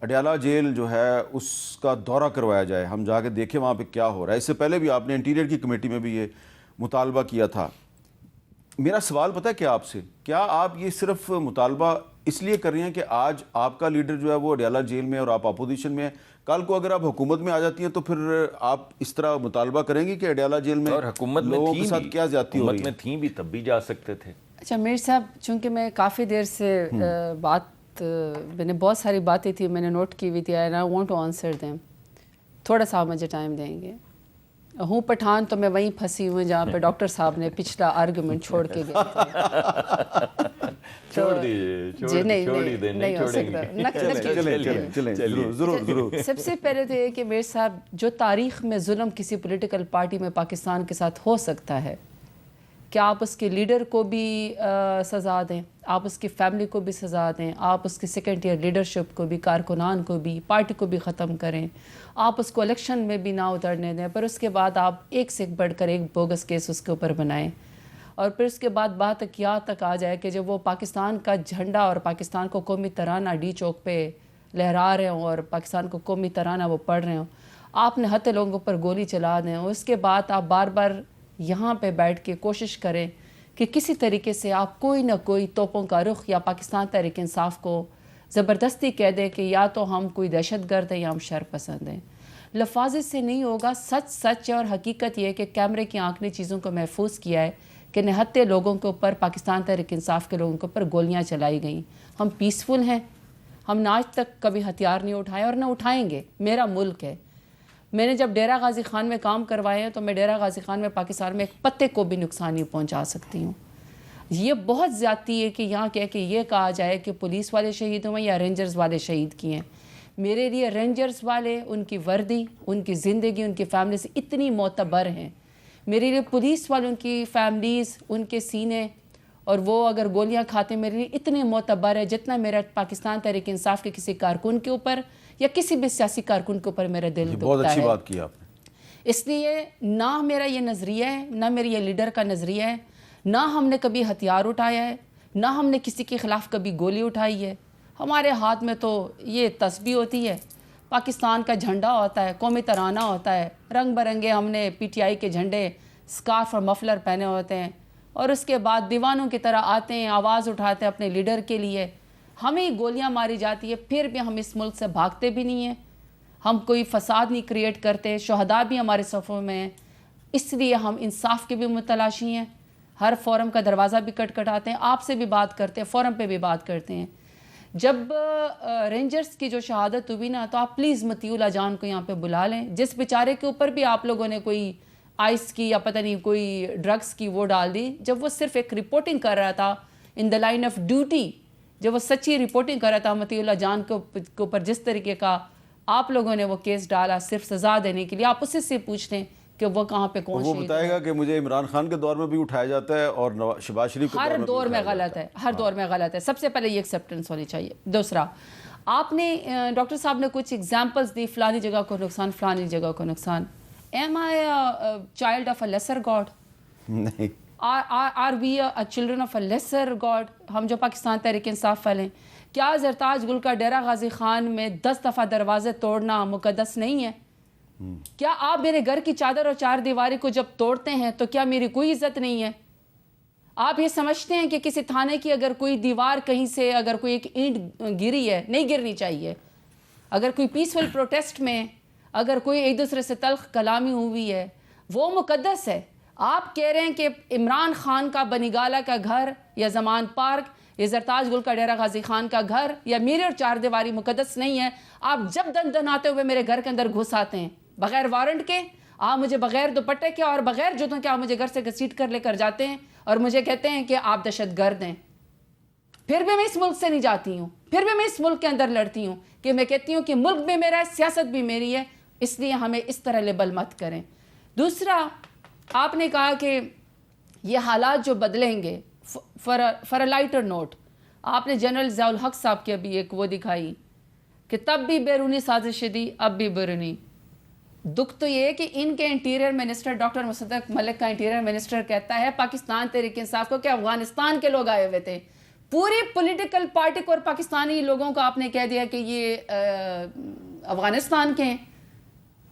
اڈیالہ جیل جو ہے اس کا دورہ کروایا جائے, ہم جا کے دیکھیں وہاں پہ کیا ہو رہا ہے. اس سے پہلے بھی آپ نے انٹیریئر کی کمیٹی میں بھی یہ مطالبہ کیا تھا. میرا سوال پتہ ہے کیا آپ سے, کیا آپ یہ صرف مطالبہ اس لیے کر رہی ہیں کہ آج آپ کا لیڈر جو ہے وہ اڈیالہ جیل میں اور آپ اپوزیشن میں ہیں, کل کو اگر آپ حکومت میں آ جاتی ہیں تو پھر آپ اس طرح مطالبہ کریں گی کہ اڈیالہ جیل میں اور حکومت میں لوگوں کے ساتھ کیا زیادتی ہو رہی ہے؟ حکومت میں تھیں بھی تب بھی جا سکتے تھے. اچھا میر صاحب, چونکہ میں کافی دیر سے میں نے بہت ساری باتیں تھی میں نے نوٹ کی ہوئی تھی, I want to answer them. تھوڑا سا مجھے ٹائم دیں گے. ہوں پٹھان تو میں وہیں پھنسی ہوں جہاں پہ ڈاکٹر صاحب نے پچھلا آرگومنٹ چھوڑ کے گئے تھے. چھوڑ دیجیے, جی نہیں ہو سکتا. سب سے پہلے تو یہ کہ میر صاحب, جو تاریخ میں ظلم کسی پولیٹیکل پارٹی میں پاکستان کے ساتھ ہو سکتا ہے, کیا آپ اس کے لیڈر کو بھی سزا دیں, آپ اس کی فیملی کو بھی سزا دیں, آپ اس کی سیکنڈ ایئر لیڈرشپ کو بھی, کارکنان کو بھی, پارٹی کو بھی ختم کریں, آپ اس کو الیکشن میں بھی نہ اترنے دیں, پر اس کے بعد آپ ایک سے ایک بڑھ کر ایک بوگس کیس اس کے اوپر بنائیں, اور پھر اس کے بعد بات کیا تک آ جائے کہ جب وہ پاکستان کا جھنڈا اور پاکستان کو قومی ترانہ ڈی چوک پہ لہرا رہے ہوں اور پاکستان کو قومی ترانہ وہ پڑھ رہے ہوں, آپ نے ہتے لوگوں پر گولی چلا دیں. اس کے بعد آپ بار بار یہاں پہ بیٹھ کے کوشش کریں کہ کسی طریقے سے آپ کوئی نہ کوئی توپوں کا رخ یا پاکستان تحریک انصاف کو زبردستی کہہ دیں کہ یا تو ہم کوئی دہشت گرد ہیں یا ہم شر پسند ہیں. لفاظ سے نہیں ہوگا, سچ ہے. اور حقیقت یہ ہے کہ کیمرے کی آنکھ نے چیزوں کو محفوظ کیا ہے کہ نہتے لوگوں کے اوپر, پاکستان تحریک انصاف کے لوگوں کے اوپر گولیاں چلائی گئیں. ہم پیسفل ہیں, ہم نے آج تک کبھی ہتھیار نہیں اٹھائے اور نہ اٹھائیں گے. میرا ملک ہے. میں نے جب ڈیرہ غازی خان میں کام کروائے ہیں تو میں ڈیرہ غازی خان میں پاکستان میں ایک پتے کو بھی نقصان نہیں پہنچا سکتی ہوں. یہ بہت زیادتی ہے کہ یہاں کہہ کے یہ کہا جائے کہ پولیس والے شہید ہوئے یا رینجرز والے شہید کیے ہیں. میرے لیے رینجرز والے, ان کی وردی, ان کی زندگی, ان کی فیملی سے اتنی معتبر ہیں. میرے لیے پولیس والوں کی فیملیز, ان کے سینے, اور وہ اگر گولیاں کھاتے میرے لیے اتنے معتبر ہے جتنا میرا پاکستان تحریک انصاف کے کسی کارکن کے اوپر یا کسی بھی سیاسی کارکن کے اوپر میرا دل دکھتا ہے. بہت اچھی بات کی آپ نے. اس لیے نہ میرا یہ نظریہ ہے, نہ میرے یہ لیڈر کا نظریہ ہے, نہ ہم نے کبھی ہتھیار اٹھایا ہے, نہ ہم نے کسی کے خلاف کبھی گولی اٹھائی ہے. ہمارے ہاتھ میں تو یہ تسبیح ہوتی ہے, پاکستان کا جھنڈا ہوتا ہے, قومی ترانہ ہوتا ہے, رنگ برنگے ہم نے پی ٹی آئی کے جھنڈے, اسکارف اور مفلر پہنے ہوتے ہیں, اور اس کے بعد دیوانوں کی طرح آتے ہیں, آواز اٹھاتے ہیں اپنے لیڈر کے لیے. ہمیں گولیاں ماری جاتی ہے, پھر بھی ہم اس ملک سے بھاگتے بھی نہیں ہیں, ہم کوئی فساد نہیں کریٹ کرتے, شہداء بھی ہمارے صفوں میں ہیں. اس لیے ہم انصاف کے بھی متلاشی ہیں, ہر فورم کا دروازہ بھی کٹکھٹاتے ہیں, آپ سے بھی بات کرتے ہیں, فورم پہ بھی بات کرتے ہیں. جب رینجرز کی جو شہادت ہوئی نا, تو آپ پلیز مطیع اللہ جان کو یہاں پہ بلا لیں, جس بیچارے کے اوپر بھی آپ لوگوں نے کوئی آئس کی یا پتہ نہیں کوئی ڈرگس کی وہ ڈال دی, جب وہ صرف ایک رپورٹنگ کر رہا تھا ان دا لائن آف ڈیوٹی, جب وہ سچی رپورٹنگ کر رہا تھا مطیع اللہ جان کے اوپر جس طریقے کا آپ لوگوں نے وہ کیس ڈالا صرف سزا دینے کے لیے, آپ اسی سے پوچھتے ہیں کہ وہ کہاں پہ کون وہ بتائے گا کہ مجھے عمران خان کے دور میں بھی اٹھایا جاتا ہے اور شہباز شریف کے ہر دور میں غلط ہے, ہر دور میں غلط ہے. سب سے پہلے یہ ایکسیپٹنس ہونی چاہیے. دوسرا, آپ نے ڈاکٹر صاحب نے کچھ ایگزامپلس دی, فلانی جگہ کو نقصان, فلانی جگہ کو نقصان. Am I a child of a lesser God? نہیں. Are we a children of a lesser God? ہم جو پاکستان تحریک انصاف والے ہیں, کیا زرتاج گل کا ڈیرہ غازی خان میں 10 دفعہ دروازے توڑنا مقدس نہیں ہے؟ کیا آپ میرے گھر کی چادر اور چار دیواری کو جب توڑتے ہیں تو کیا میری کوئی عزت نہیں ہے؟ آپ یہ سمجھتے ہیں کہ کسی تھانے کی اگر کوئی دیوار کہیں سے اگر کوئی ایک اینٹ گری ہے, نہیں گرنی چاہیے. اگر کوئی پیسفل پروٹیسٹ میں اگر کوئی ایک دوسرے سے تلخ کلامی ہوئی ہے, وہ مقدس ہے. آپ کہہ رہے ہیں کہ عمران خان کا بنیگالہ کا گھر یا زمان پارک یا زرتاج گل کا ڈیرہ غازی خان کا گھر یا میرے اور چار دیواری مقدس نہیں ہے. آپ جب دن دن آتے ہوئے میرے گھر کے اندر گھس آتے ہیں بغیر وارنٹ کے, آپ مجھے بغیر دوپٹے کے اور بغیر جوتوں کے آپ مجھے گھر سے گھسیٹ کر لے کر جاتے ہیں اور مجھے کہتے ہیں کہ آپ دہشت گرد ہیں. پھر بھی میں اس ملک سے نہیں جاتی ہوں, پھر بھی میں اس ملک کے اندر لڑتی ہوں, کہ میں کہتی ہوں کہ ملک بھی میرا ہے, سیاست بھی میری ہے, اس لیے ہمیں اس طرح لیبل مت کریں. دوسرا, آپ نے کہا کہ یہ حالات جو بدلیں گے فار لائٹر نوٹ، آپ نے جنرل ضیاء الحق صاحب کی ابھی ایک وہ دکھائی کہ تب بھی بیرونی سازشیں دی، اب بھی بیرونی. دکھ تو یہ ہے کہ ان کے انٹیریئر منسٹر ڈاکٹر مصدق ملک کا انٹیریئر منسٹر کہتا ہے پاکستان تحریک انصاف کو کہ افغانستان کے لوگ آئے ہوئے تھے. پوری پولیٹیکل پارٹی کو اور پاکستانی لوگوں کو آپ نے کہہ دیا کہ یہ افغانستان کے ہیں.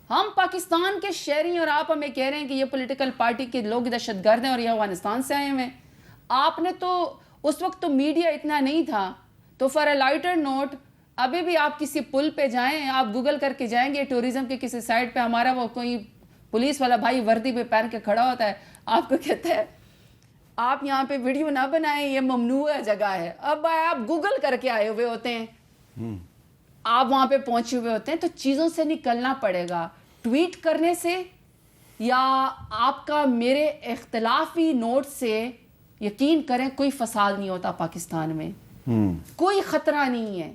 ہم پاکستان کے شہری اور آپ ہمیں کہہ رہے ہیں کہ یہ پولیٹیکل پارٹی کے لوگ دہشت گرد ہیں اور یہ افغانستان سے آئے ہوئے ہیں. آپ نے تو اس وقت تو میڈیا اتنا نہیں تھا. تو فار اے لائٹر نوٹ، ابھی بھی آپ کسی پل پہ جائیں، آپ گوگل کر کے جائیں گے ٹورزم کے کسی سائٹ پہ، ہمارا وہ کوئی پولیس والا بھائی وردی پہ پہن کے کھڑا ہوتا ہے، آپ کو کہتا ہے آپ یہاں پہ ویڈیو نہ بنائیں، یہ ممنوع جگہ ہے. اب آپ گوگل کر کے آئے ہوئے ہوتے ہیں، آپ وہاں پہ پہنچے ہوئے ہوتے ہیں، تو چیزوں سے نکلنا پڑے گا. ٹویٹ کرنے سے یا آپ کا میرے اختلافی نوٹ سے یقین کریں کوئی فساد نہیں ہوتا پاکستان میں، کوئی خطرہ نہیں ہے.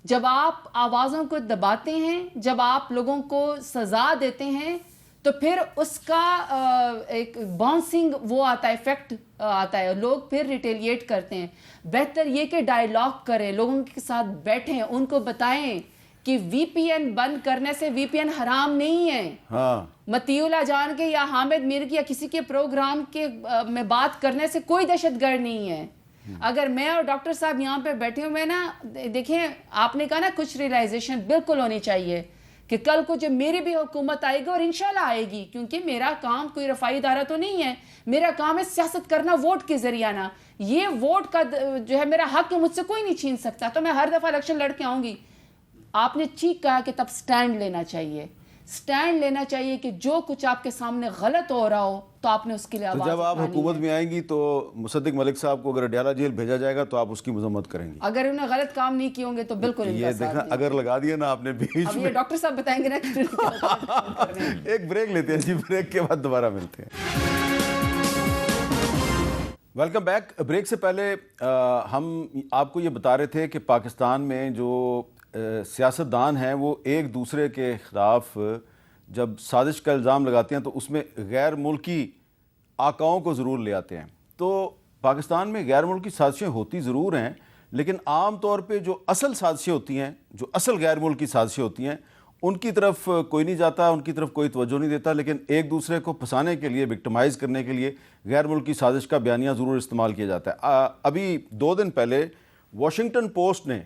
جب آپ آوازوں کو دباتے ہیں، جب آپ لوگوں کو سزا دیتے ہیں، تو پھر اس کا ایک باؤنسنگ وہ آتا ہے، ایفیکٹ آتا ہے، لوگ پھر ریٹیلیٹ کرتے ہیں. بہتر یہ کہ ڈائیلاگ کریں، لوگوں کے ساتھ بیٹھیں، ان کو بتائیں کہ وی پی این بند کرنے سے وی پی این حرام نہیں ہے. مطیع اللہ جان کے یا حامد میر کی یا کسی کے پروگرام کے میں بات کرنے سے کوئی دہشت گرد نہیں ہے. اگر میں اور ڈاکٹر صاحب یہاں پہ بیٹھے ہوئے نا، دیکھیں آپ نے کہا نا کچھ ریلائزیشن بالکل ہونی چاہیے کہ کل کو جب میری بھی حکومت آئے گی، اور انشاءاللہ آئے گی، کیونکہ میرا کام کوئی رفائی ادارہ تو نہیں ہے، میرا کام ہے سیاست کرنا ووٹ کے ذریعہ نا. یہ ووٹ کا جو ہے میرا حق ہے، مجھ سے کوئی نہیں چھین سکتا. تو میں ہر دفعہ الیکشن لڑ کے آؤں گی. آپ نے ٹھیک کہا کہ تب سٹینڈ لینا چاہیے، سٹینڈ لینا چاہیے کہ جو کچھ آپ کے سامنے غلط ہو رہا ہو تو آپ نے اس کے لیے آواز تو جب آپ اٹھانی حکومت ہے. میں آئیں گی تو مصدق ملک صاحب کو اگر اڈیالہ جیل بھیجا جائے گا تو آپ اس کی مذمت کریں گی؟ اگر انہیں غلط کام نہیں کیے ہوں گے تو بالکل ان یہ کا ساتھ دیکھنا دیں. اگر لگا دیا نا آپ نے بیچ اب میں. یہ ڈاکٹر صاحب بتائیں گے نا کہ ایک بریک لیتے ہیں جی، بریک کے بعد دوبارہ ملتے ہیں. Welcome back. بریک سے پہلے ہم آپ کو یہ بتا رہے تھے کہ پاکستان میں جو سیاستدان ہیں وہ ایک دوسرے کے خلاف جب سازش کا الزام لگاتے ہیں تو اس میں غیر ملکی آقاؤں کو ضرور لے آتے ہیں. تو پاکستان میں غیر ملکی سازشیں ہوتی ضرور ہیں، لیکن عام طور پہ جو اصل سازشیں ہوتی ہیں، جو اصل غیر ملکی سازشیں ہوتی ہیں، ان کی طرف کوئی نہیں جاتا، ان کی طرف کوئی توجہ نہیں دیتا، لیکن ایک دوسرے کو پھنسانے کے لیے، وکٹمائز کرنے کے لیے غیر ملکی سازش کا بیانیہ ضرور استعمال کیا جاتا ہے. ابھی 2 دن پہلے واشنگٹن پوسٹ نے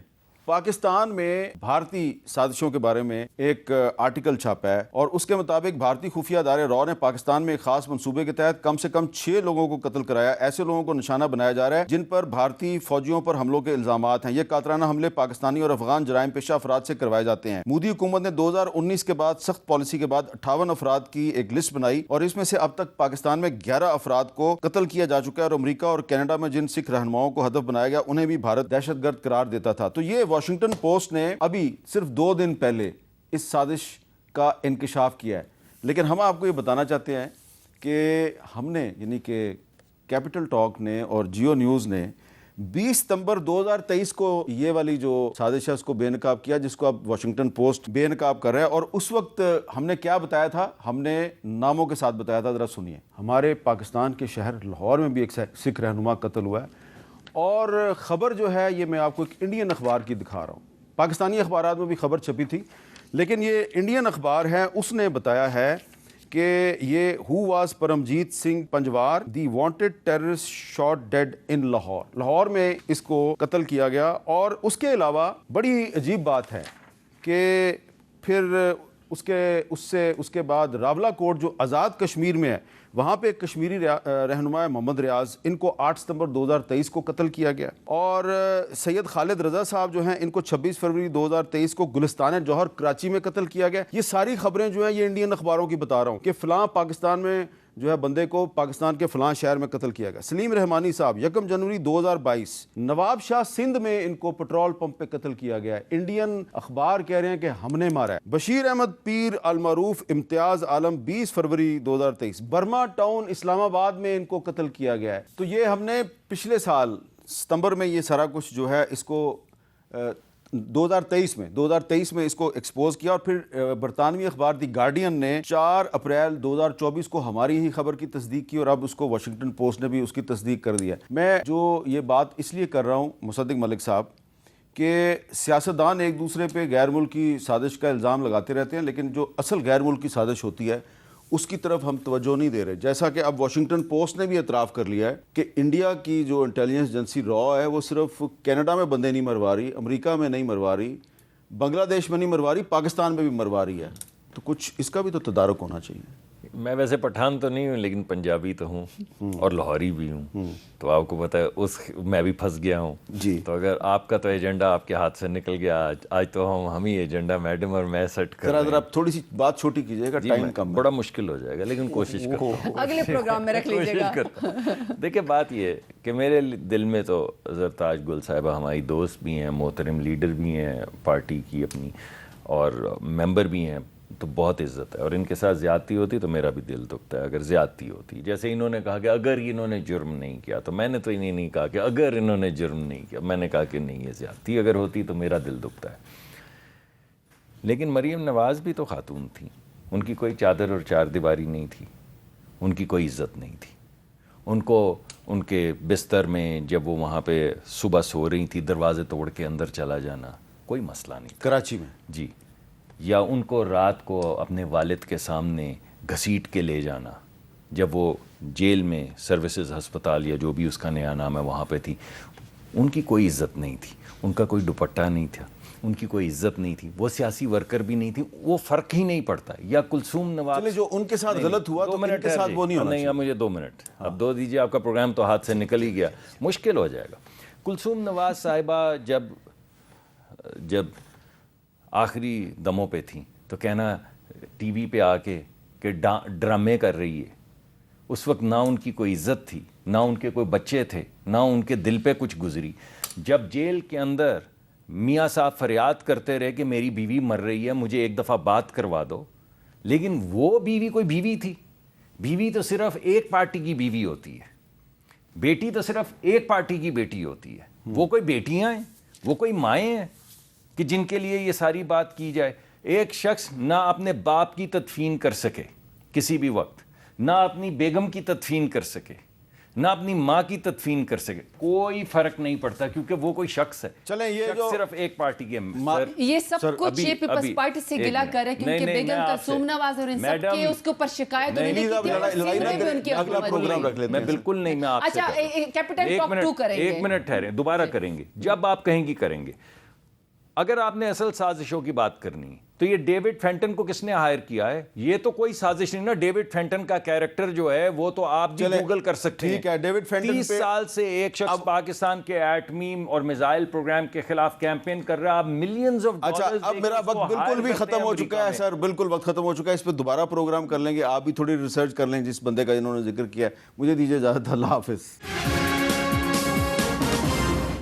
پاکستان میں بھارتی سازشوں کے بارے میں ایک آرٹیکل چھاپا ہے، اور اس کے مطابق بھارتی خفیہ ادارے را نے پاکستان میں ایک خاص منصوبے کے تحت کم سے کم 6 لوگوں کو قتل کرایا. ایسے لوگوں کو نشانہ بنایا جا رہا ہے جن پر بھارتی فوجیوں پر حملوں کے الزامات ہیں. یہ قاتلانہ حملے پاکستانی اور افغان جرائم پیشہ افراد سے کروائے جاتے ہیں. مودی حکومت نے 2019 کے بعد سخت پالیسی کے بعد 58 افراد کی ایک لسٹ بنائی، اور اس میں سے اب تک پاکستان میں 11 افراد کو قتل کیا جا چکا ہے، اور امریکہ اور کینیڈا میں جن سکھ رہنماؤں کو ہدف بنایا گیا انہیں بھی بھارت دہشت گرد قرار دیتا تھا. تو یہ واشنگٹن پوسٹ نے ابھی صرف 2 دن پہلے اس سازش کا انکشاف کیا ہے. لیکن ہم آپ کو یہ بتانا چاہتے ہیں کہ ہم نے، یعنی کہ کیپٹل ٹاک نے اور جیو نیوز نے 20 ستمبر 2023 کو یہ والی جو سازش ہے اس کو بے نقاب کیا، جس کو اب واشنگٹن پوسٹ بے نقاب کر رہا ہے. اور اس وقت ہم نے کیا بتایا تھا؟ ہم نے ناموں کے ساتھ بتایا تھا. ذرا سنیے. ہمارے پاکستان کے شہر لاہور میں بھی ایک سکھ رہنما قتل ہوا ہے، اور خبر جو ہے یہ میں آپ کو ایک انڈین اخبار کی دکھا رہا ہوں. پاکستانی اخبارات میں بھی خبر چھپی تھی، لیکن یہ انڈین اخبار ہے، اس نے بتایا ہے کہ یہ who was Paramjit Singh Panjwar the wanted terrorist shot dead in Lahore. Lahore میں اس کو قتل کیا گیا. اور اس کے علاوہ بڑی عجیب بات ہے کہ پھر اس کے بعد راولہ کوٹ جو آزاد کشمیر میں ہے، وہاں پہ ایک کشمیری رہنما محمد ریاض، ان کو 8 ستمبر 2023 کو قتل کیا گیا. اور سید خالد رضا صاحب جو ہیں ان کو 26 فروری 2023 کو گلستان جوہر کراچی میں قتل کیا گیا. یہ ساری خبریں جو ہیں یہ انڈین اخباروں کی بتا رہا ہوں کہ فلاں پاکستان میں جو ہے بندے کو پاکستان کے فلاں شہر میں قتل کیا گیا. سلیم رحمانی صاحب 1 جنوری 2022 نواب شاہ سندھ میں ان کو پٹرول پمپ پہ قتل کیا گیا ہے. انڈین اخبار کہہ رہے ہیں کہ ہم نے مارا ہے. بشیر احمد پیر المعروف امتیاز عالم 20 فروری 2023 برما ٹاؤن اسلام آباد میں ان کو قتل کیا گیا ہے. تو یہ ہم نے پچھلے سال ستمبر میں یہ سارا کچھ جو ہے اس کو 2023 میں اس کو ایکسپوز کیا، اور پھر برطانوی اخبار دی گارڈین نے 4 اپریل 2024 کو ہماری ہی خبر کی تصدیق کی، اور اب اس کو واشنگٹن پوسٹ نے بھی اس کی تصدیق کر دیا. میں جو یہ بات اس لیے کر رہا ہوں مصدق ملک صاحب کہ سیاستدان ایک دوسرے پہ غیر ملکی سازش کا الزام لگاتے رہتے ہیں، لیکن جو اصل غیر ملکی سازش ہوتی ہے اس کی طرف ہم توجہ نہیں دے رہے. جیسا کہ اب واشنگٹن پوسٹ نے بھی اعتراف کر لیا ہے کہ انڈیا کی جو انٹیلیجنس ایجنسی را ہے وہ صرف کینیڈا میں بندے نہیں مروا رہی، امریکہ میں نہیں مروا رہی، بنگلہ دیش میں نہیں مروا رہی، پاکستان میں بھی مروا رہی ہے. تو کچھ اس کا بھی تو تدارک ہونا چاہیے. میں ویسے پٹھان تو نہیں ہوں لیکن پنجابی تو ہوں اور لاہوری بھی ہوں، تو آپ کو پتہ ہے میں بھی پھنس گیا ہوں. جی تو اگر آپ کا تو ایجنڈا آپ کے ہاتھ سے نکل گیا، آج تو ہم ہی ایجنڈا میڈم اور میں سیٹ کر رہے ہیں. ذرا آپ تھوڑی سی بات چھوٹی کیجیے گا، ٹائم کم ہے. بڑا مشکل ہو جائے گا لیکن کوشش کرتا ہوں. اگلے پروگرام میں رکھ لیجیے گا. دیکھیں بات یہ ہے کہ میرے دل میں تو زرتاج گل صاحبہ ہماری دوست بھی ہیں، محترم لیڈر بھی ہیں پارٹی کی اپنی، اور ممبر بھی ہیں، تو بہت عزت ہے. اور ان کے ساتھ زیادتی ہوتی تو میرا بھی دل دکھتا ہے اگر زیادتی ہوتی. جیسے انہوں نے کہا کہ اگر انہوں نے جرم نہیں کیا، تو میں نے تو انہیں نہیں کہا کہ اگر انہوں نے جرم نہیں کیا، میں نے کہا کہ نہیں، یہ زیادتی اگر ہوتی تو میرا دل دکھتا ہے. لیکن مریم نواز بھی تو خاتون تھیں، ان کی کوئی چادر اور چار دیواری نہیں تھی، ان کی کوئی عزت نہیں تھی. ان کو ان کے بستر میں جب وہ وہاں پہ صبح سو رہی تھی دروازے توڑ کے اندر چلا جانا کوئی مسئلہ نہیں تھا. کراچی میں جی، یا ان کو رات کو اپنے والد کے سامنے گھسیٹ کے لے جانا جب وہ جیل میں سروسز ہسپتال یا جو بھی اس کا نیا نام ہے وہاں پہ تھی. ان کی کوئی عزت نہیں تھی، ان کا کوئی دوپٹہ نہیں تھا، ان کی کوئی عزت نہیں تھی، وہ سیاسی ورکر بھی نہیں تھی، وہ فرق ہی نہیں پڑتا. یا کلثوم نواز، چلے جو ان کے ساتھ غلط ہوا تو ان کے ساتھ وہ نہیں ہونا نہیں. اب مجھے 2 منٹ اب دو دیجیے، آپ کا پروگرام تو ہاتھ سے نکل ہی گیا، مشکل ہو جائے گا. کلثوم نواز صاحبہ جب آخری دموں پہ تھیں تو کہنا ٹی وی پہ آ کے کہ ڈرامے کر رہی ہے. اس وقت نہ ان کی کوئی عزت تھی، نہ ان کے کوئی بچے تھے، نہ ان کے دل پہ کچھ گزری. جب جیل کے اندر میاں صاحب فریاد کرتے رہے کہ میری بیوی مر رہی ہے، مجھے ایک دفعہ بات کروا دو، لیکن وہ بیوی کوئی بیوی تھی؟ بیوی تو صرف ایک پارٹی کی بیوی ہوتی ہے، بیٹی تو صرف ایک پارٹی کی بیٹی ہوتی ہے. وہ کوئی بیٹیاں ہیں، وہ کوئی مائیں ہیں کہ جن کے لیے یہ ساری بات کی جائے؟ ایک شخص نہ اپنے باپ کی تدفین کر سکے کسی بھی وقت، نہ اپنی بیگم کی تدفین کر سکے، نہ اپنی ماں کی تدفین کر سکے، کوئی فرق نہیں پڑتا کیونکہ وہ کوئی شخص ہے. چلیں یہ شخص جو صرف ایک پارٹی کے یہ سب کچھ یہ پیپلز پارٹی سے گلا کر ہے کیونکہ بیگم کلثوم نواز اور ان سب کے اس کے اوپر شکایت انہوں نے کی تھی. اگلا پروگرام رکھ لیتے ہیں. میں بالکل نہیں، میں آپ سے اچھا کیپٹل ٹاک 2 کریں گے. ایک منٹ ٹھہریں، دوبارہ کریں گے جب آپ کہیں گی کریں گے. اگر آپ نے اصل سازشوں کی بات کرنی تو یہ ڈیوڈ فینٹن کو کس نے ہائر کیا ہے؟ یہ تو کوئی سازش نہیں نا. ڈیوڈ فینٹن کا کیریکٹر جو ہے وہ تو آپ بھی گوگل کر سکتے ہیں. ٹھیک ہے، ڈیوڈ فینٹن 30 سال سے ایک شخص پاکستان کے ایٹمی اور میزائل پروگرام کے خلاف کیمپین کر رہا ہے. آپ ملینز آف اچھا اب میرا وقت بالکل بھی ختم ہو چکا ہے سر، بالکل وقت ختم ہو چکا ہے. اس پہ دوبارہ پروگرام کر لیں گے، آپ بھی تھوڑی ریسرچ کر لیں جس بندے کا انہوں نے ذکر کیا ہے. مجھے دیجیے اجازت، اللہ حافظ.